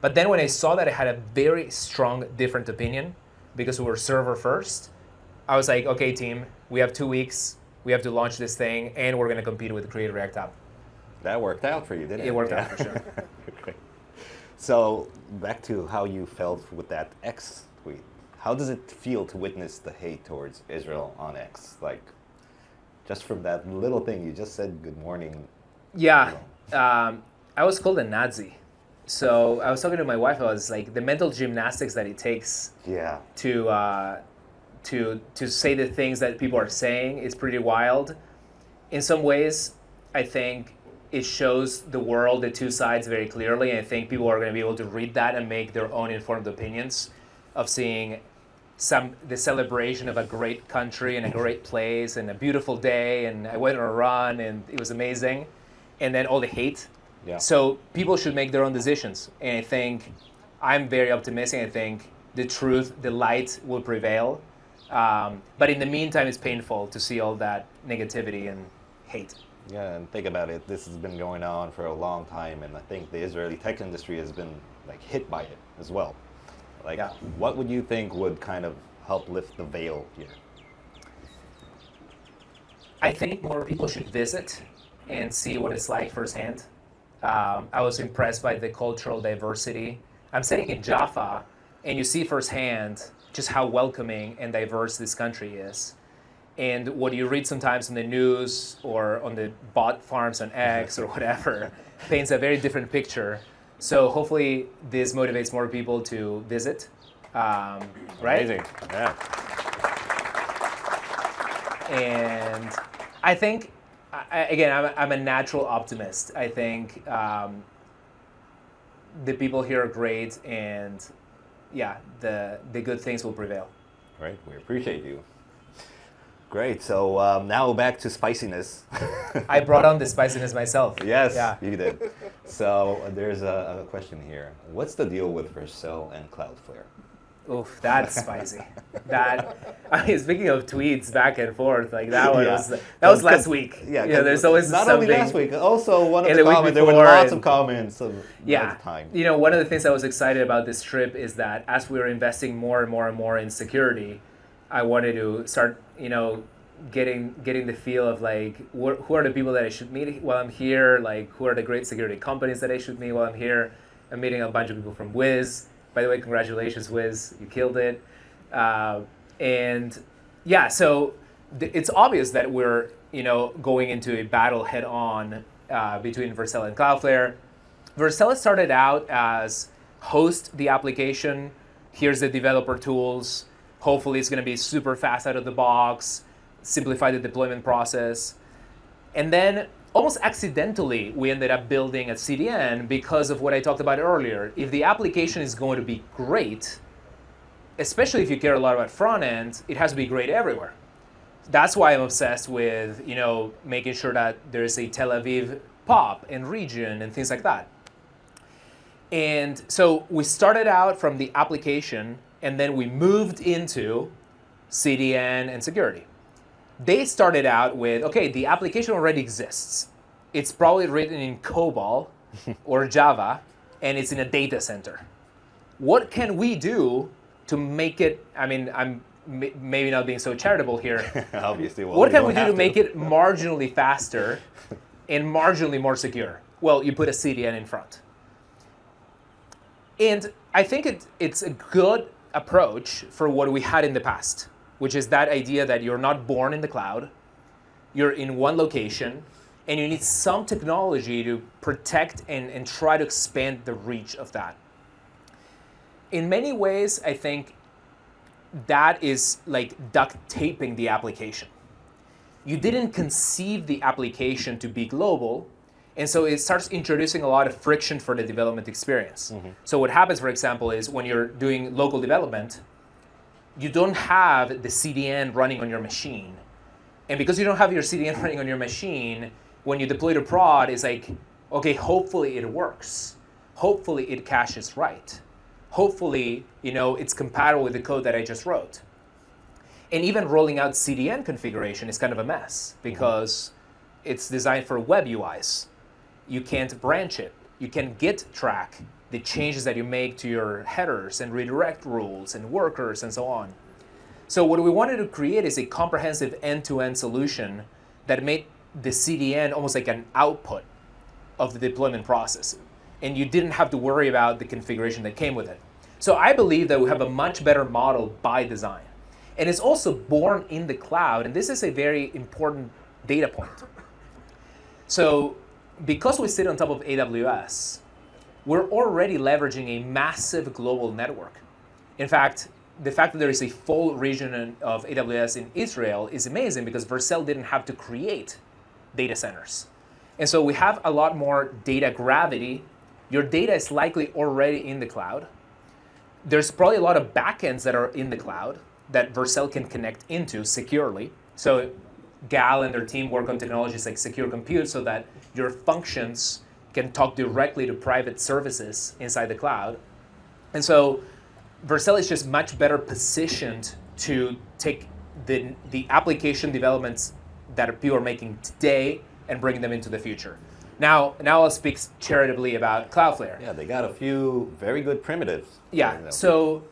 Speaker 3: But then when I saw that I had a very strong different opinion because we were server first, I was like, okay team, we have 2 weeks, we have to launch this thing, and we're going to compete with create React app.
Speaker 2: That worked out for you, didn't it?
Speaker 3: It worked out for sure.
Speaker 2: Okay. So back to how you felt with that X tweet. How does it feel to witness the hate towards Israel on X? Like, just from that little thing, you just said good morning.
Speaker 3: Yeah, I was called a Nazi. So I was talking to my wife, I was like, the mental gymnastics that it takes to say the things that people are saying is pretty wild. In some ways, I think it shows the world, the two sides very clearly. And I think people are going to be able to read that and make their own informed opinions of seeing the celebration of a great country and a great place and a beautiful day. And I went on a run and it was amazing. And then all the hate.
Speaker 2: Yeah.
Speaker 3: So people should make their own decisions. And I think I'm very optimistic. I think the truth, the light will prevail. But in the meantime, it's painful to see all that negativity and hate.
Speaker 2: Yeah, and think about it. This has been going on for a long time, and I think the Israeli tech industry has been like hit by it as well. Like, what would you think would kind of help lift the veil here?
Speaker 3: I think more people should visit and see what it's like firsthand. I was impressed by the cultural diversity. I'm sitting in Jaffa, and you see firsthand just how welcoming and diverse this country is. And what you read sometimes in the news or on the bot farms on X or whatever paints a very different picture So hopefully this motivates more people to visit, right?
Speaker 2: Amazing. Yeah.
Speaker 3: And I think, I'm a natural optimist. I think the people here are great, and yeah, the good things will prevail.
Speaker 2: Great. We appreciate you. Great. So now back to spiciness.
Speaker 3: I brought on the spiciness myself.
Speaker 2: Yes,
Speaker 3: Yeah.
Speaker 2: you did. So there's a question here. What's the deal with Vercel and Cloudflare?
Speaker 3: Oof, that's spicy. Speaking of tweets back and forth, like that one was last week.
Speaker 2: Yeah,
Speaker 3: there's always
Speaker 2: not
Speaker 3: something.
Speaker 2: only last week. Also, one of
Speaker 3: And
Speaker 2: the
Speaker 3: the week
Speaker 2: comments. There were
Speaker 3: before,
Speaker 2: lots
Speaker 3: and-
Speaker 2: of comments. All the time.
Speaker 3: One of the things I was excited about this trip is that as we were investing more and more and more in security, I wanted to start, getting the feel of like who are the people that I should meet while I'm here, like who are the great security companies that I should meet while I'm here. I'm meeting a bunch of people from Wiz. By the way, congratulations, Wiz, you killed it. So it's obvious that we're going into a battle head on between Vercel and Cloudflare. Vercel started out as host the application. Here's the developer tools. Hopefully it's going to be super fast out of the box, simplify the deployment process. And then almost accidentally, we ended up building a CDN because of what I talked about earlier. If the application is going to be great, especially if you care a lot about front end, it has to be great everywhere. That's why I'm obsessed with making sure that there's a Tel Aviv pop and region and things like that. And so we started out from the application, and then we moved into CDN and security. They started out with, okay, the application already exists. It's probably written in COBOL or Java, and it's in a data center. What can we do to make it, I'm maybe not being so charitable here.
Speaker 2: Obviously,
Speaker 3: what can we do to make it marginally faster and marginally more secure? Well, you put a CDN in front. And I think it's a good approach for what we had in the past, which is that idea that you're not born in the cloud, you're in one location, and you need some technology to protect and try to expand the reach of that. In many ways, I think that is like duct taping the application. You didn't conceive the application to be global, and so it starts introducing a lot of friction for the development experience. Mm-hmm. So what happens, for example, is when you're doing local development, you don't have the CDN running on your machine. And because you don't have your CDN running on your machine, when you deploy to prod, it's like, okay, hopefully it works. Hopefully it caches right. Hopefully, it's compatible with the code that I just wrote. And even rolling out CDN configuration is kind of a mess because it's designed for web UIs. You can't branch it. You can Git track the changes that you make to your headers and redirect rules and workers and so on. So what we wanted to create is a comprehensive end-to-end solution that made the CDN almost like an output of the deployment process. And you didn't have to worry about the configuration that came with it. So I believe that we have a much better model by design. And it's also born in the cloud, and this is a very important data point. So because we sit on top of AWS, we're already leveraging a massive global network. In fact, the fact that there is a full region of AWS in Israel is amazing because Vercel didn't have to create data centers. And so we have a lot more data gravity. Your data is likely already in the cloud. There's probably a lot of backends that are in the cloud that Vercel can connect into securely. So Gal and their team work on technologies like secure compute so that your functions can talk directly to private services inside the cloud. And so Vercel is just much better positioned to take the application developments that people are making today and bring them into the future. Now I'll speak charitably about Cloudflare.
Speaker 2: Yeah, they got a few very good primitives.
Speaker 3: Yeah, so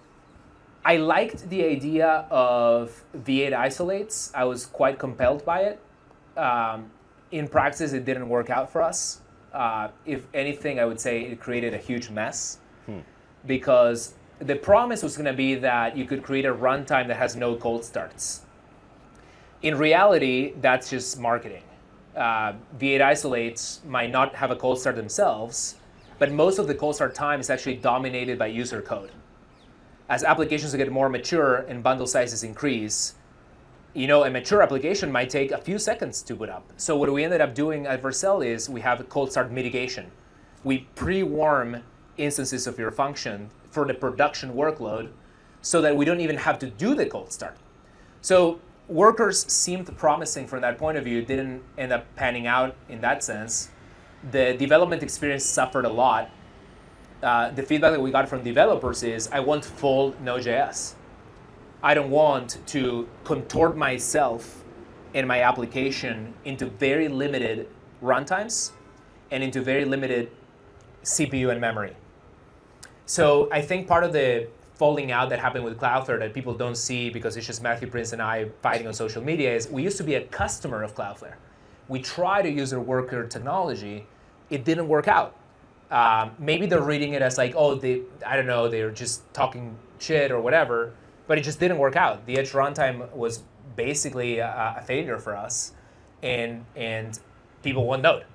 Speaker 3: I liked the idea of V8 isolates. I was quite compelled by it. In practice, it didn't work out for us. If anything, I would say it created a huge mess because the promise was going to be that you could create a runtime that has no cold starts. In reality, that's just marketing. V8 isolates might not have a cold start themselves, but most of the cold start time is actually dominated by user code. As applications get more mature and bundle sizes increase, a mature application might take a few seconds to boot up. So what we ended up doing at Vercel is we have a cold start mitigation. We pre-warm instances of your function for the production workload so that we don't even have to do the cold start. So workers seemed promising from that point of view. It didn't end up panning out in that sense. The development experience suffered a lot. The feedback that we got from developers is, I want full Node.js. I don't want to contort myself and my application into very limited runtimes and into very limited CPU and memory. So I think part of the falling out that happened with Cloudflare that people don't see because it's just Matthew Prince and I fighting on social media is we used to be a customer of Cloudflare. We tried to use their worker technology. It didn't work out. Maybe they're reading it as like, oh, they're just talking shit or whatever, but it just didn't work out. The Edge runtime was basically a failure for us, and people want Node.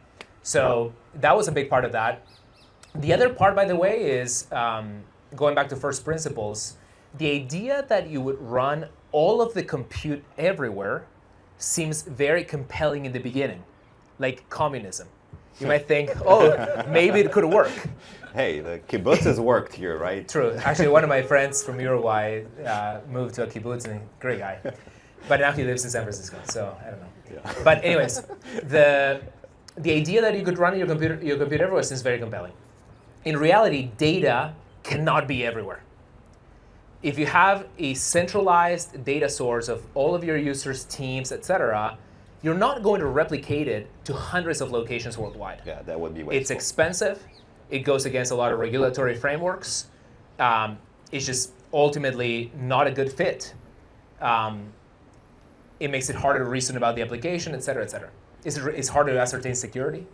Speaker 3: So that was a big part of that. The other part, by the way, is going back to first principles. The idea that you would run all of the compute everywhere seems very compelling in the beginning, like communism. You might think, oh, maybe it could work.
Speaker 2: Hey, the kibbutzes worked here, right?
Speaker 3: True. Actually, one of my friends from Uruguay moved to a kibbutz, and great guy. But now he lives in San Francisco, so I don't know. Yeah. But anyways, the idea that you could run your computer everywhere seems very compelling. In reality, data cannot be everywhere. If you have a centralized data source of all of your users, teams, etc., you're not going to replicate it to hundreds of locations worldwide.
Speaker 2: Yeah, that would be wasteful.
Speaker 3: It's expensive. It goes against a lot of regulatory frameworks. It's just ultimately not a good fit. It makes it harder to reason about the application, et cetera, et cetera. It's harder to ascertain security.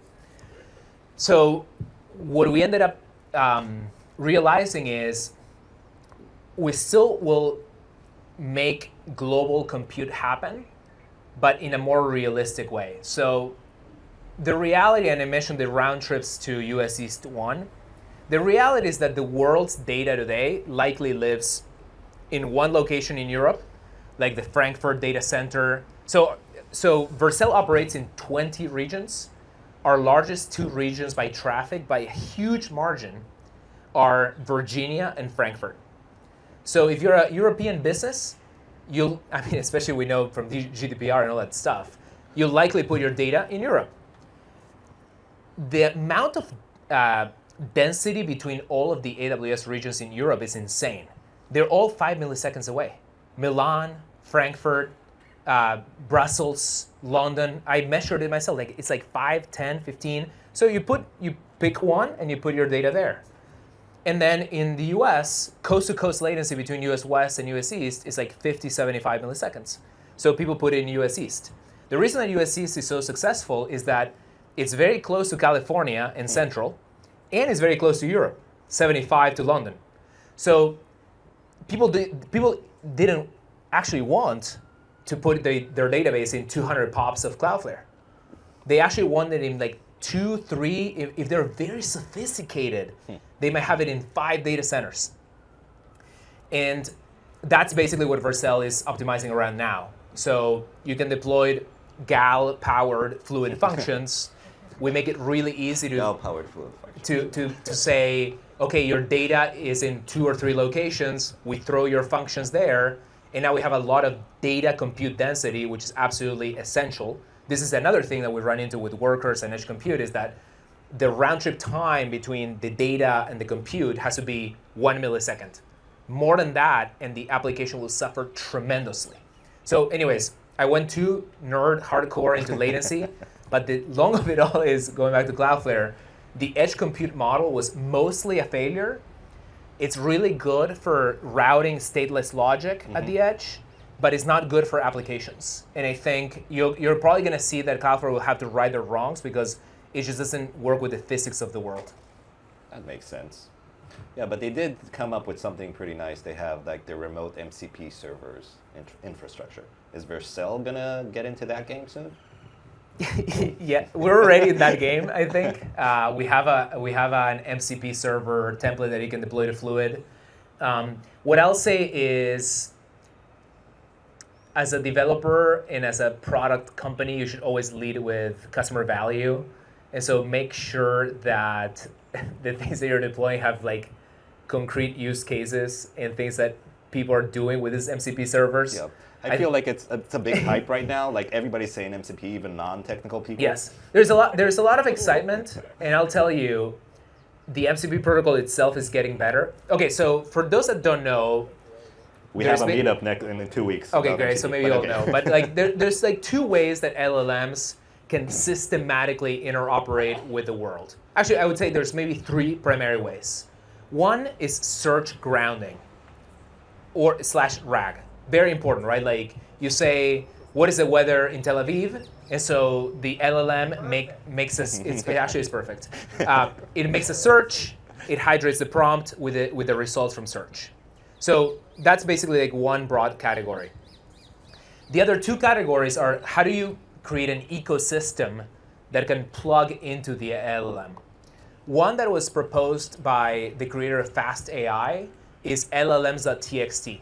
Speaker 3: So what we ended up realizing is we still will make global compute happen, but in a more realistic way. So the reality, and I mentioned the round trips to US East 1, the reality is that the world's data today likely lives in one location in Europe, like the Frankfurt data center. So Vercel operates in 20 regions. Our largest two regions by traffic, by a huge margin, are Virginia and Frankfurt. So if you're a European business, especially we know from GDPR and all that stuff, you'll likely put your data in Europe. The amount of density between all of the AWS regions in Europe is insane. They're all 5 milliseconds away. Milan, Frankfurt, Brussels, London. I measured it myself. It's like 5, 10, 15. So you pick one and you put your data there. And then in the US, coast-to-coast latency between US West and US East is like 50, 75 milliseconds. So people put it in US East. The reason that US East is so successful is that it's very close to California and Central, and it's very close to Europe, 75 to London. So people didn't actually want to put their database in 200 pops of Cloudflare. They actually wanted in like 2, 3, if they're very sophisticated, they might have it in 5 data centers. And that's basically what Vercel is optimizing around now. So you can deploy GAL-powered fluid functions. We make it really easy to say, okay, your data is in 2 or 3 locations. We throw your functions there, and now we have a lot of data compute density, which is absolutely essential. This is another thing that we run into with workers and edge compute is that the round trip time between the data and the compute has to be 1 millisecond. More than that, and the application will suffer tremendously. So anyways, I went too hardcore into latency, but the long of it all is, going back to Cloudflare, the edge compute model was mostly a failure. It's really good for routing stateless logic at the edge, but it's not good for applications. And I think you're probably going to see that Cloudflare will have to right their wrongs because it just doesn't work with the physics of the world.
Speaker 2: That makes sense. Yeah, but they did come up with something pretty nice. They have like the remote MCP servers infrastructure. Is Vercel going to get into that game soon?
Speaker 3: Yeah, we're already in that game. I think we have an MCP server template that you can deploy to Fluid. What I'll say is, as a developer and as a product company, you should always lead with customer value, and so make sure that the things that you're deploying have like concrete use cases and things that people are doing with these MCP servers.
Speaker 2: Yep. I feel like it's a big hype right now. Like everybody's saying MCP, even non-technical people.
Speaker 3: Yes, there's a lot of excitement, and I'll tell you, the MCP protocol itself is getting better. Okay, so for those that don't know,
Speaker 2: We have a meetup in 2 weeks.
Speaker 3: Okay,
Speaker 2: about
Speaker 3: great.
Speaker 2: MCP,
Speaker 3: So maybe you'll know. But like, there's like two ways that LLMs can systematically interoperate with the world. Actually, I would say there's maybe three primary ways. One is search grounding, or /RAG. Very important, right? Like you say, what is the weather in Tel Aviv? And so the LLM makes us. It actually is perfect. It makes a search. It hydrates the prompt with the results from search. So that's basically like one broad category. The other two categories are, how do you create an ecosystem that can plug into the LLM? One that was proposed by the creator of Fast AI is llms.txt.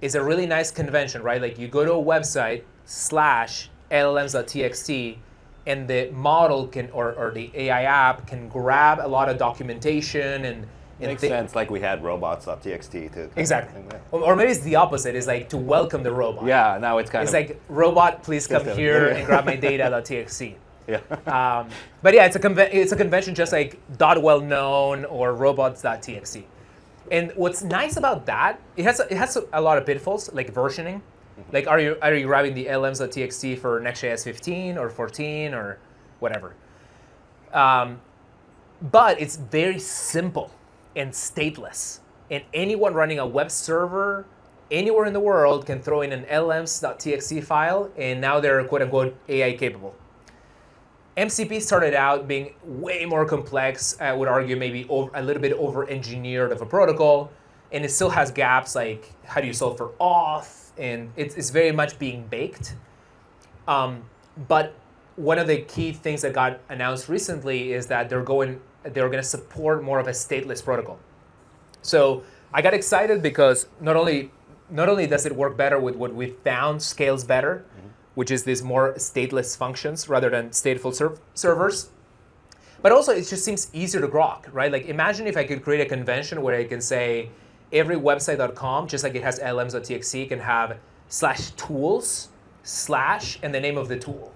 Speaker 3: It's a really nice convention, right? Like you go to a website /llms.txt, and the model can, or the AI app can grab a lot of documentation and
Speaker 2: Makes sense, like we had robots.txt too.
Speaker 3: Exactly. Or maybe it's the opposite. It's like to welcome the robot.
Speaker 2: Yeah, now it's
Speaker 3: It's like, robot, please come here and grab my data.txt.
Speaker 2: Yeah.
Speaker 3: But yeah, it's a convention just like .well-known or robots.txt. And what's nice about that, it has a lot of pitfalls, like versioning. Like, are you grabbing the llms.txt for Next.js 15 or 14 or whatever? But it's very simple and stateless. And anyone running a web server anywhere in the world can throw in an llms.txt file, and now they're quote-unquote AI capable. MCP started out being way more complex. I would argue maybe a little bit over-engineered of a protocol, and it still has gaps like how do you solve for auth, and it's very much being baked. But one of the key things that got announced recently is that they're going to support more of a stateless protocol. So I got excited because not only does it work better with what we found scales better, which is these more stateless functions rather than stateful servers. But also, it just seems easier to grok, right? Like, imagine if I could create a convention where I can say every website.com, just like it has llms.txt, can have /tools/ and the name of the tool,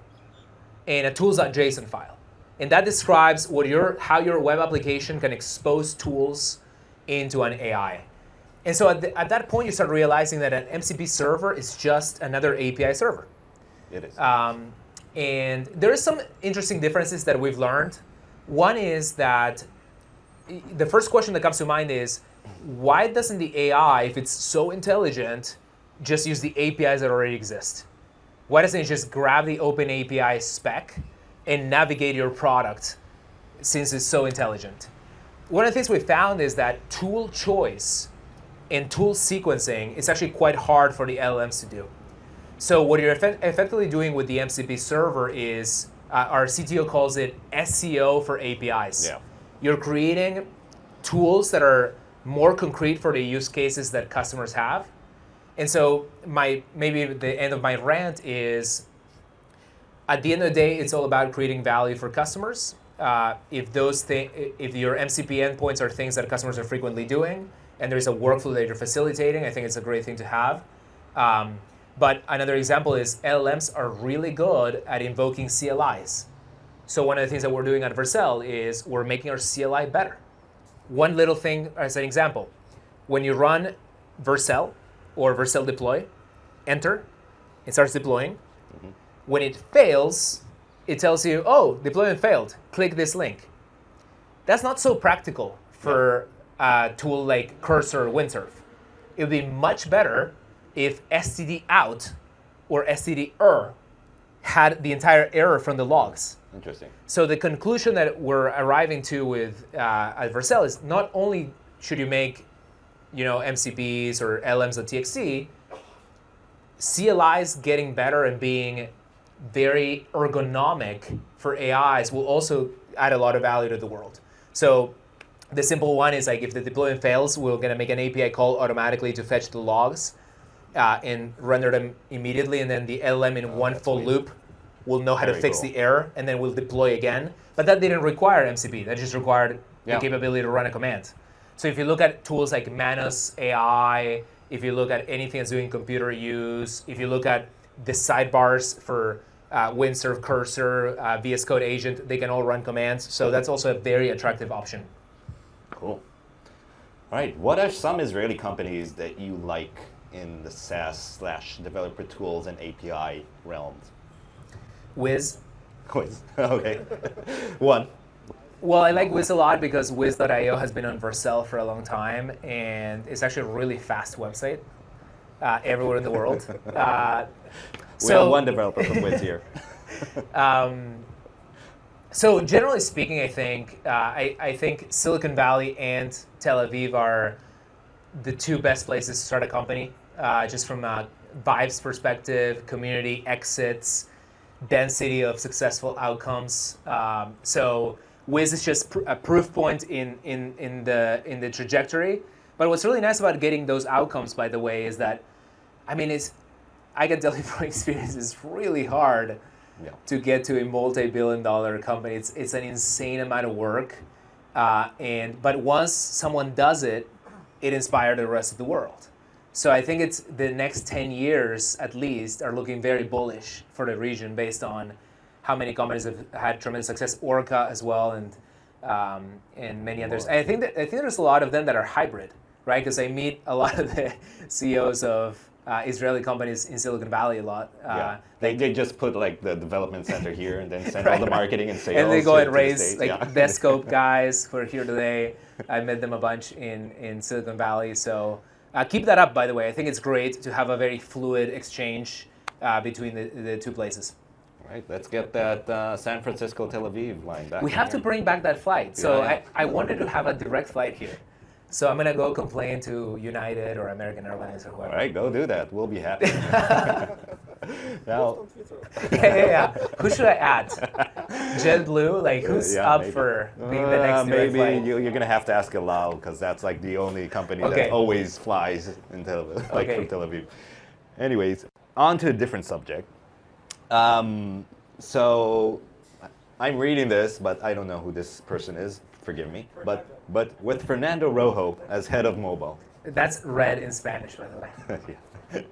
Speaker 3: and a tools.json file. And that describes how your web application can expose tools into an AI. And so at that point, you start realizing that an MCP server is just another API server.
Speaker 2: It is.
Speaker 3: And there are some interesting differences that we've learned. One is that the first question that comes to mind is, why doesn't the AI, if it's so intelligent, just use the APIs that already exist? Why doesn't it just grab the open API spec and navigate your product since it's so intelligent? One of the things we found is that tool choice and tool sequencing is actually quite hard for the LLMs to do. So what you're effectively doing with the MCP server is, our CTO calls it SEO for APIs.
Speaker 2: Yeah.
Speaker 3: You're creating tools that are more concrete for the use cases that customers have. And so maybe the end of my rant is, at the end of the day, it's all about creating value for customers. If your MCP endpoints are things that customers are frequently doing, and there's a workflow that you're facilitating, I think it's a great thing to have. But another example is LLMs are really good at invoking CLIs. So one of the things that we're doing at Vercel is we're making our CLI better. One little thing as an example, when you run Vercel or Vercel deploy, enter, it starts deploying. Mm-hmm. When it fails, it tells you, oh, deployment failed, click this link. That's not so practical for a tool like Cursor or Windsurf. It would be much better if std out or std had the entire error from the logs.
Speaker 2: Interesting.
Speaker 3: So the conclusion that we're arriving to with at Vercel is, not only should you make MCPs or LMs.txt, CLIs getting better and being very ergonomic for AIs will also add a lot of value to the world. So the simple one is like if the deployment fails, we're going to make an API call automatically to fetch the logs and render them immediately, and then the LLM in one full loop will know how to fix the error, and then we'll deploy again. But that didn't require MCP. That just required the capability to run a command. So if you look at tools like Manus AI, if you look at anything that's doing computer use, if you look at the sidebars for Windsurf Cursor, VS Code Agent, they can all run commands. So that's also a very attractive option.
Speaker 2: Cool. All right, what are some Israeli companies that you like in the SaaS/developer tools and API realms?
Speaker 3: Wiz.
Speaker 2: Wiz, okay. One.
Speaker 3: Well, I like Wiz a lot because Wiz.io has been on Vercel for a long time, and it's actually a really fast website everywhere in the world.
Speaker 2: We have one developer from Wiz here.
Speaker 3: So generally speaking, I think Silicon Valley and Tel Aviv are the two best places to start a company, just from a vibes perspective, community exits, density of successful outcomes. So Wiz is just a proof point in the trajectory. But what's really nice about getting those outcomes, by the way, is that, I mean, I can tell you from experience, it's really hard to get to a multi-billion-dollar company. It's an insane amount of work, but once someone does it, it inspires the rest of the world. So I think it's the next 10 years at least are looking very bullish for the region based on how many companies have had tremendous success. Orca as well, and many others. I think there's a lot of them that are hybrid, right? Because I meet a lot of the CEOs of Israeli companies in Silicon Valley a lot.
Speaker 2: They just put like the development center here and then send all the marketing and sales.
Speaker 3: And they go and
Speaker 2: to
Speaker 3: raise Desktop guys who are here today. I met them a bunch in Silicon Valley. So keep that up, by the way. I think it's great to have a very fluid exchange between the two places.
Speaker 2: Right, let's get that San Francisco, Tel Aviv line back.
Speaker 3: We have to bring back that flight. So I wanted to have a direct flight here. So I'm going to go complain to United or American Airlines or whoever.
Speaker 2: All right, go do that. We'll be happy. Now,
Speaker 3: Who should I add? JetBlue? Like, who's up for being the next direct flight?
Speaker 2: Maybe you're going to have to ask Elal, because that's like the only company that always flies in Tel Aviv, from Tel Aviv. Anyways, on to a different subject. So I'm reading this, but I don't know who this person is. Forgive me. But with Fernando Rojo as head of mobile.
Speaker 3: That's red in Spanish, by the way.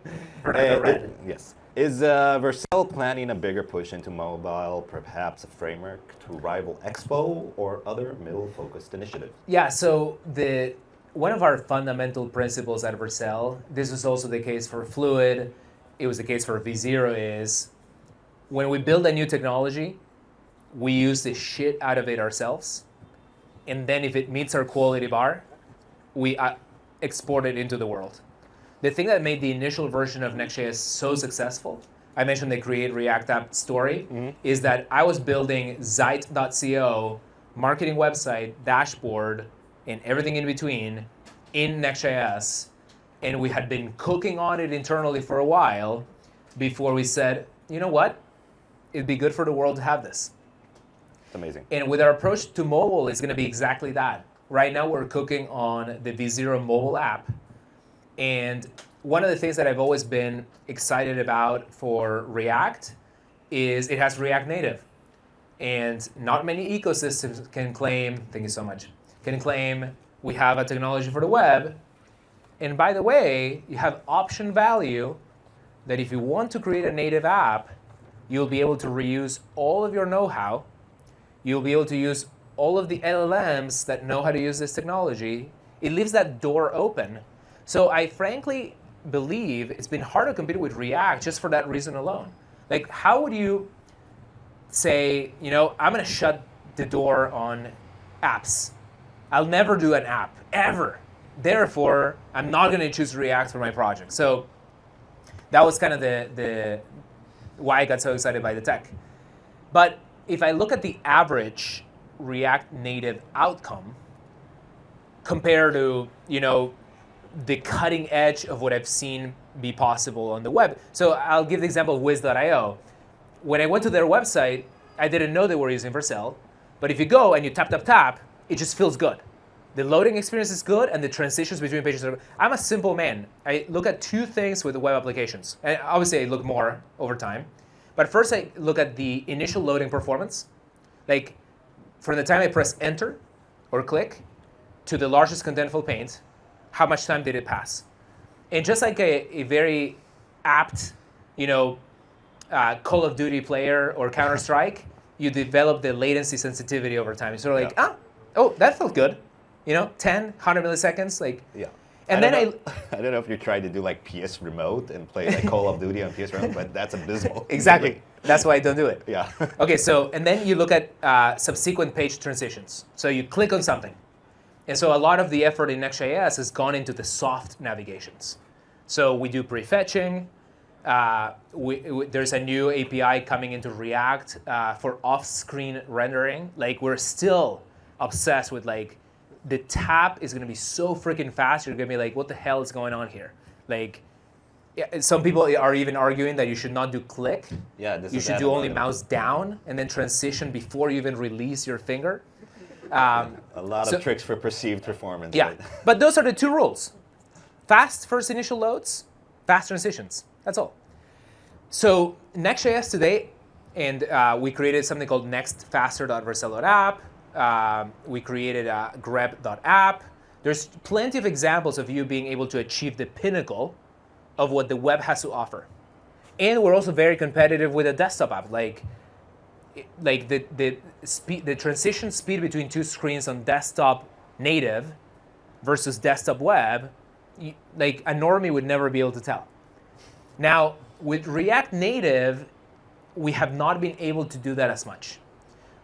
Speaker 2: Fernando Red. Yes. Is Vercel planning a bigger push into mobile, perhaps a framework to rival Expo or other middle-focused initiatives?
Speaker 3: Yeah, so one of our fundamental principles at Vercel, this was also the case for Fluid, it was the case for V0, is when we build a new technology, we use the shit out of it ourselves. And then if it meets our quality bar, we export it into the world. The thing that made the initial version of Next.js so successful, I mentioned the Create React App story, is that I was building Zeit.co, marketing website, dashboard, and everything in between in Next.js. And we had been cooking on it internally for a while before we said, you know what? It'd be good for the world to have this.
Speaker 2: It's amazing.
Speaker 3: And with our approach to mobile, it's going to be exactly that. Right now, we're cooking on the V0 mobile app. And one of the things that I've always been excited about for React is it has React Native. And not many ecosystems can claim, thank you so much, can claim we have a technology for the web. And by the way, you have option value that if you want to create a native app, you'll be able to reuse all of your know-how. You'll be able to use all of the LLMs that know how to use this technology. It leaves that door open. So I frankly believe it's been hard to compete with React just for that reason alone. Like, how would you say, I'm going to shut the door on apps. I'll never do an app, ever. Therefore, I'm not going to choose React for my project. So that was kind of the why I got so excited by the tech. But if I look at the average React Native outcome compared to, the cutting edge of what I've seen be possible on the web. So I'll give the example of Wiz.io. when I went to their website, I didn't know they were using Vercel. But if you go and you tap, it just feels good. The loading experience is good, and the transitions between pages are good. I'm a simple man. I look at two things with the web applications. And obviously, I look more over time. But first, I look at the initial loading performance. Like, from the time I press enter or click to the largest contentful paint, how much time did it pass? And just like a very apt, Call of Duty player or Counter-Strike, you develop the latency sensitivity over time. It's sort of like, oh, that felt good. 10, 100 milliseconds, like.
Speaker 2: Yeah.
Speaker 3: And then
Speaker 2: I don't know if you tried to do like PS Remote and play like Call of Duty on PS Remote, but that's abysmal.
Speaker 3: Exactly. That's why I don't do it.
Speaker 2: Yeah.
Speaker 3: Okay, so, and then you look at subsequent page transitions. So you click on something. And so a lot of the effort in Next.js has gone into the soft navigations. So we do prefetching. There's a new API coming into React for off-screen rendering. Like, we're still obsessed with like, the tap is going to be so freaking fast. You're going to be like, what the hell is going on here? Like, some people are even arguing that you should not do click.
Speaker 2: Yeah,
Speaker 3: you should do only mouse down and then transition before you even release your finger.
Speaker 2: A lot of tricks for perceived performance.
Speaker 3: Yeah,
Speaker 2: Right?
Speaker 3: but those are the two rules. Fast first initial loads, fast transitions. That's all. So Next.js today, and we created something called nextfaster.vercel.app. We created grep.app. There's plenty of examples of you being able to achieve the pinnacle of what the web has to offer. And we're also very competitive with a desktop app. Like the speed, the transition speed between two screens on desktop native versus desktop web, like a normie would never be able to tell. Now, with React Native, we have not been able to do that as much.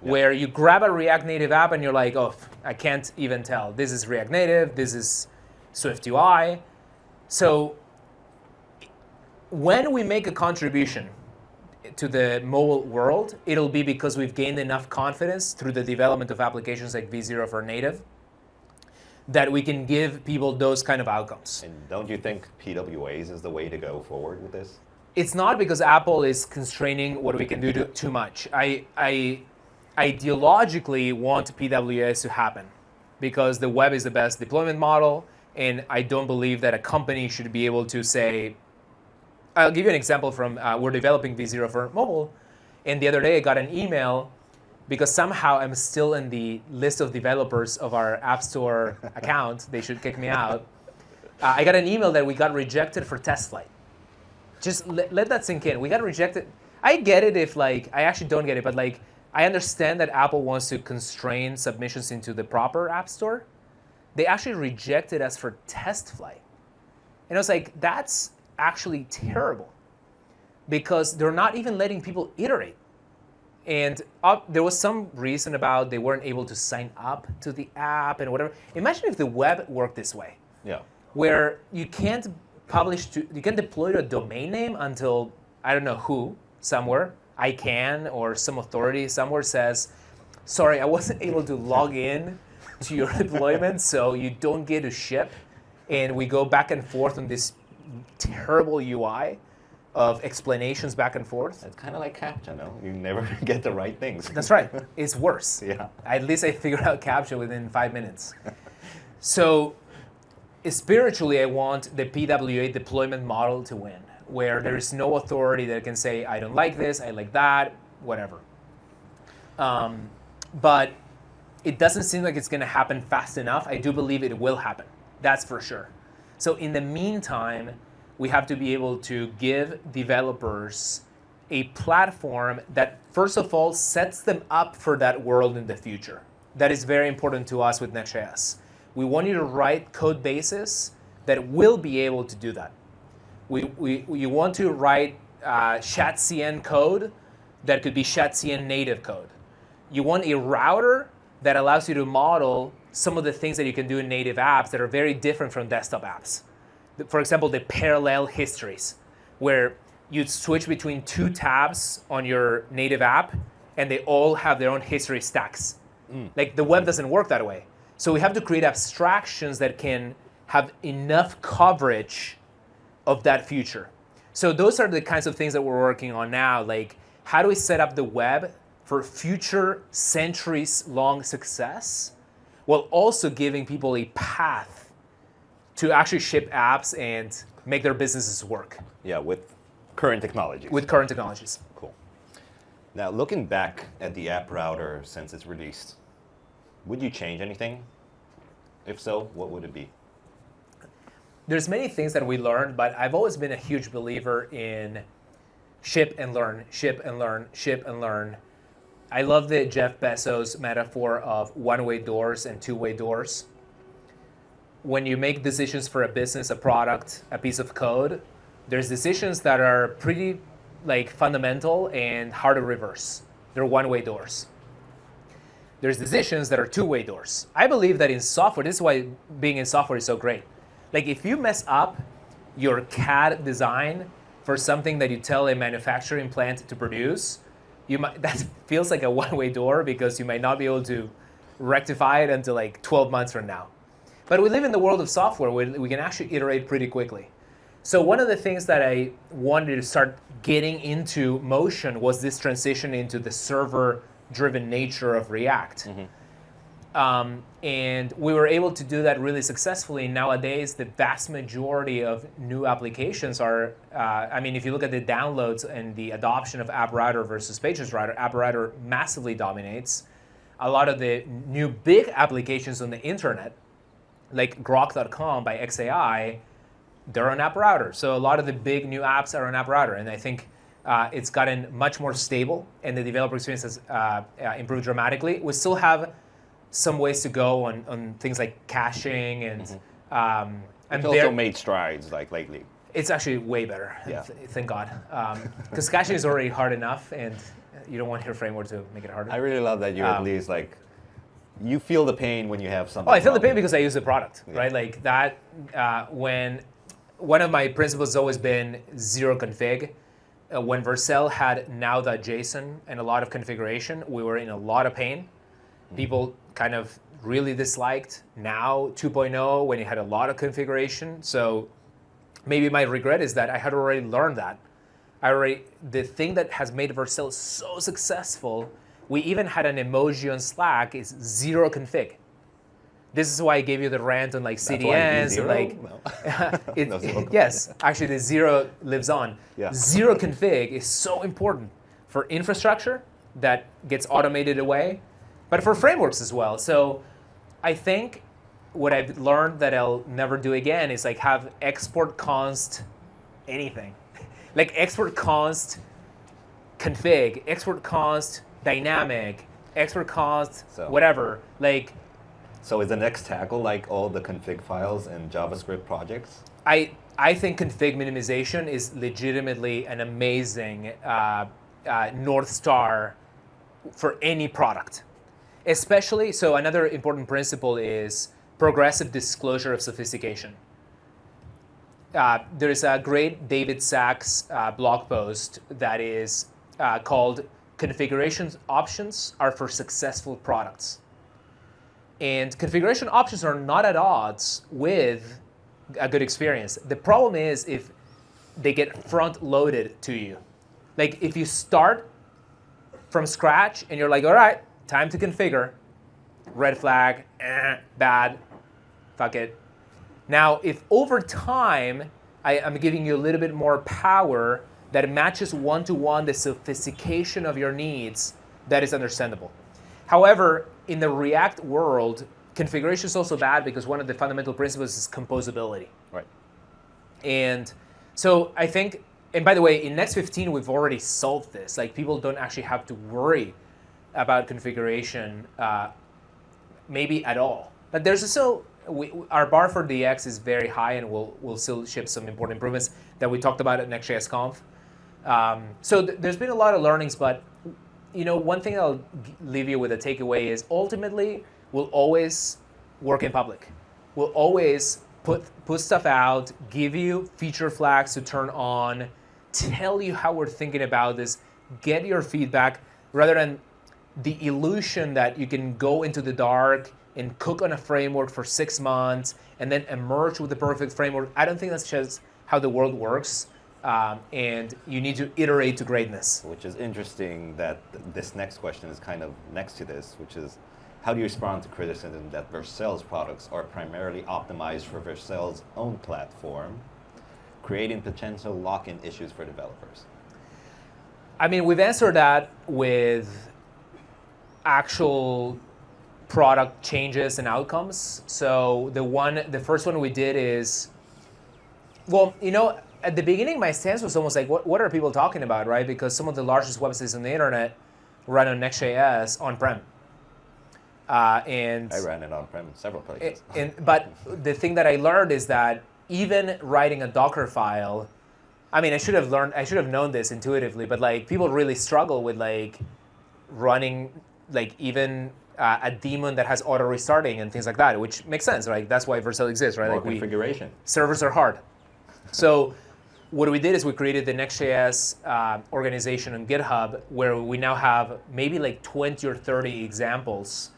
Speaker 3: Yeah. Where you grab a React Native app and you're like, oh, I can't even tell. This is React Native, this is Swift UI. So when we make a contribution to the mobile world, it'll be because we've gained enough confidence through the development of applications like V0 for native that we can give people those kind of outcomes.
Speaker 2: And don't you think PWAs is the way to go forward with this?
Speaker 3: It's not, because Apple is constraining what we can do too much. I ideologically want PWAs to happen because the web is the best deployment model, and I don't believe that a company should be able to say, I'll give you an example from, we're developing V0 for mobile, and the other day I got an email because somehow I'm still in the list of developers of our App Store account. They should kick me out. I got an email that we got rejected for test flight. Just let that sink in. We got rejected. I get it if I actually don't get it, but I understand that Apple wants to constrain submissions into the proper App Store. They actually rejected us for test flight. And I was like, that's actually terrible because they're not even letting people iterate. And there was some reason about they weren't able to sign up to the app and whatever. Imagine if the web worked this way.
Speaker 2: Yeah.
Speaker 3: Where you can't you can deploy to a domain name until, I don't know who, somewhere, ICANN or some authority somewhere says, sorry, I wasn't able to log in to your deployment, so you don't get to ship. And we go back and forth on this terrible UI of explanations back and forth.
Speaker 2: It's kind of like CAPTCHA, no? You never get the right things.
Speaker 3: That's right. It's worse.
Speaker 2: Yeah.
Speaker 3: At least I figured out CAPTCHA within 5 minutes. So spiritually, I want the PWA deployment model to win, where there is no authority that can say, I don't like this, I like that, whatever. But it doesn't seem like it's going to happen fast enough. I do believe it will happen. That's for sure. So in the meantime, we have to be able to give developers a platform that, first of all, sets them up for that world in the future. That is very important to us with Next.js. We want you to write code bases that will be able to do that. You want to write ShatCN code that could be ShatCN native code. You want a router that allows you to model some of the things that you can do in native apps that are very different from desktop apps. For example, the parallel histories, where you switch between two tabs on your native app, and they all have their own history stacks. Like, the web doesn't work that way. So we have to create abstractions that can have enough coverage of that future. So those are the kinds of things that we're working on now. Like, how do we set up the web for future centuries-long success, while also giving people a path to actually ship apps and make their businesses work.
Speaker 2: Yeah, with current technologies.
Speaker 3: With current technologies.
Speaker 2: Cool. Now, looking back at the app router since it's released, would you change anything? If so, what would it be?
Speaker 3: There's many things that we learned, but I've always been a huge believer in ship and learn, ship and learn, ship and learn. I love the Jeff Bezos metaphor of one-way doors and two-way doors. When you make decisions for a business, a product, a piece of code, there's decisions that are pretty fundamental and hard to reverse. They're one-way doors. There's decisions that are two-way doors. I believe that in software, this is why being in software is so great. If you mess up your CAD design for something that you tell a manufacturing plant to produce, that feels like a one-way door because you might not be able to rectify it until 12 months from now. But we live in the world of software where we can actually iterate pretty quickly. So one of the things that I wanted to start getting into motion was this transition into the server-driven nature of React. And we were able to do that really successfully. Nowadays, the vast majority of new applications are, if you look at the downloads and the adoption of App Router versus Pages Router, App Router massively dominates. A lot of the new big applications on the internet, like grok.com by XAI, they're on App Router. So a lot of the big new apps are on App Router. And I think it's gotten much more stable and the developer experience has improved dramatically. We still have some ways to go on things like caching and
Speaker 2: It's also made strides lately.
Speaker 3: It's actually way better.
Speaker 2: Yeah.
Speaker 3: Thank God, because caching is already hard enough, and you don't want your framework to make it harder.
Speaker 2: I really love that you at least you feel the pain when you have something.
Speaker 3: Oh, I feel the
Speaker 2: wrong.
Speaker 3: pain because I use the product, right? Like that. When one of my principles has always been zero config. When Vercel had now.json and a lot of configuration, we were in a lot of pain. People kind of really disliked now 2.0 when it had a lot of configuration. So maybe my regret is that I had already learned that. The thing that has made Vercel so successful, we even had an emoji on Slack, is zero config. This is why I gave you the rant on CDNs and yes, actually the zero lives on.
Speaker 2: Yeah.
Speaker 3: Zero config is so important for infrastructure that gets automated away, but for frameworks as well. So I think what I've learned that I'll never do again is have export const anything. Export const config, export const dynamic, export const whatever.
Speaker 2: So is the next tackle all the config files in JavaScript projects?
Speaker 3: I think config minimization is legitimately an amazing North Star for any product. Especially, so another important principle is progressive disclosure of sophistication. There's a great David Sachs blog post that is called Configuration Options Are for Successful Products. And configuration options are not at odds with a good experience. The problem is if they get front-loaded to you. If you start from scratch and you're all right, time to configure, red flag, bad, fuck it. Now, if over time, I'm giving you a little bit more power that matches one-to-one the sophistication of your needs, that is understandable. However, in the React world, configuration is also bad because one of the fundamental principles is composability.
Speaker 2: Right.
Speaker 3: And so I think, and by the way, in Next 15, we've already solved this. People don't actually have to worry about configuration maybe at all. But there's still, our bar for DX is very high, and we'll still ship some important improvements that we talked about at Next.js Conf. So there's been a lot of learnings, but one thing I'll leave you with a takeaway is ultimately we'll always work in public. We'll always put stuff out, give you feature flags to turn on, tell you how we're thinking about this, get your feedback, rather than the illusion that you can go into the dark and cook on a framework for 6 months and then emerge with the perfect framework. I don't think that's just how the world works. and you need to iterate to greatness.
Speaker 2: Which is interesting that this next question is kind of next to this, which is, how do you respond to criticism that Vercel's products are primarily optimized for Vercel's own platform, creating potential lock-in issues for developers?
Speaker 3: I mean, we've answered that with actual product changes and outcomes. So the first one we did is, well, at the beginning, my stance was almost like, what are people talking about, right? Because some of the largest websites on the internet run on Next.js on-prem. And
Speaker 2: I ran it on-prem in several places.
Speaker 3: But the thing that I learned is that even writing a Docker file, I mean, I should have known this intuitively, but like people really struggle with like running like even a daemon that has auto restarting and things like that, which makes sense, right? That's why Vercel exists, right?
Speaker 2: More
Speaker 3: like
Speaker 2: configuration.
Speaker 3: Servers are hard. So what we did is we created the Next.js organization on GitHub, where we now have maybe like 20 or 30 examples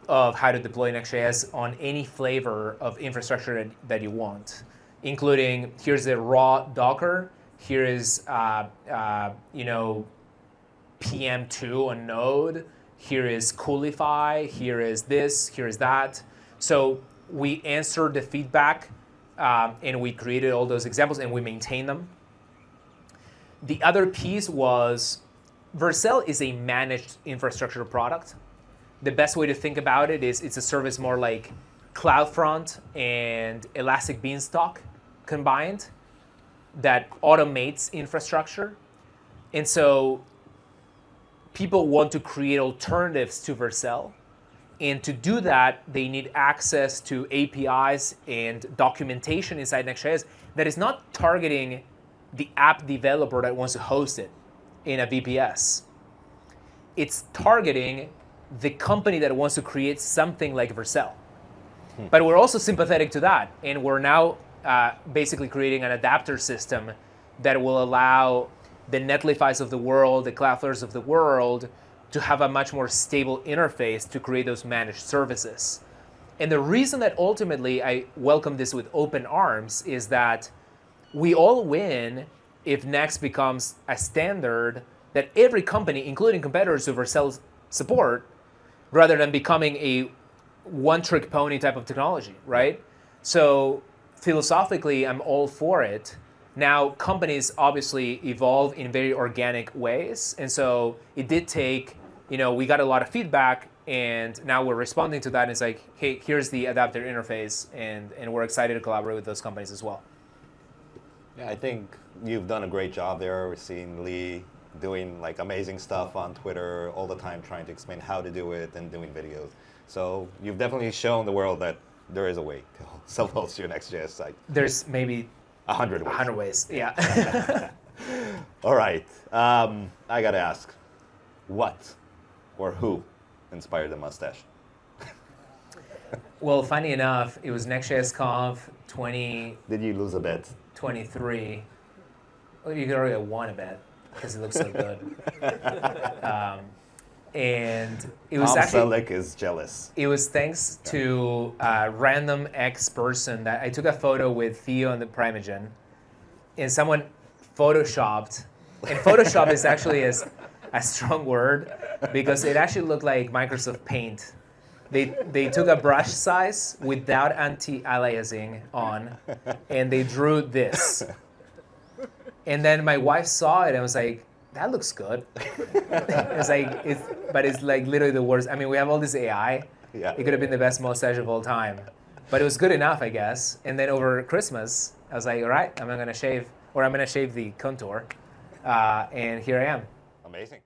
Speaker 3: of how to deploy Next.js on any flavor of infrastructure that you want, including here's the raw Docker, here is PM2 on Node, here is Coolify, here is this, here is that. So we answered the feedback and we created all those examples and we maintain them. The other piece was Vercel is a managed infrastructure product. The best way to think about it is it's a service more like CloudFront and Elastic Beanstalk combined that automates infrastructure. And so people want to create alternatives to Vercel. And to do that, they need access to APIs and documentation inside Next.js that is not targeting the app developer that wants to host it in a VPS. It's targeting the company that wants to create something like Vercel. But we're also sympathetic to that. And we're now basically creating an adapter system that will allow the Netlifys of the world, the Cloudflares of the world, to have a much more stable interface to create those managed services. And the reason that ultimately I welcome this with open arms is that we all win if Next becomes a standard that every company, including competitors who Vercel support, rather than becoming a one-trick pony type of technology, right? So philosophically, I'm all for it. Now, companies obviously evolve in very organic ways. And so it did take, we got a lot of feedback and now we're responding to that. And it's like, hey, here's the adapter interface. And we're excited to collaborate with those companies as well.
Speaker 2: Yeah, I think you've done a great job there. We're seeing Lee doing like amazing stuff on Twitter all the time, trying to explain how to do it and doing videos. So you've definitely shown the world that there is a way to self-host your Next.js site.
Speaker 3: There's maybe
Speaker 2: 100 ways.
Speaker 3: 100 ways, yeah.
Speaker 2: All right, I gotta ask, what or who inspired the mustache?
Speaker 3: Well, funny enough, it was Next.js Conf 2023.
Speaker 2: Did you lose a bet?
Speaker 3: Well, you could already have won a bet because it looks so good. And it was
Speaker 2: Tom Selleck is jealous.
Speaker 3: It was thanks to a random X person that I took a photo with Theo and the Primogen, and someone photoshopped. And Photoshop is actually a strong word because it actually looked like Microsoft Paint. They took a brush size without anti-aliasing on, and they drew this. And then my wife saw it and was like, that looks good. But it's like literally the worst. I mean, we have all this AI.
Speaker 2: Yeah.
Speaker 3: It could have been the best mustache of all time. But it was good enough, I guess. And then over Christmas, I was like, all right, I'm going to shave the contour. And here I am.
Speaker 2: Amazing.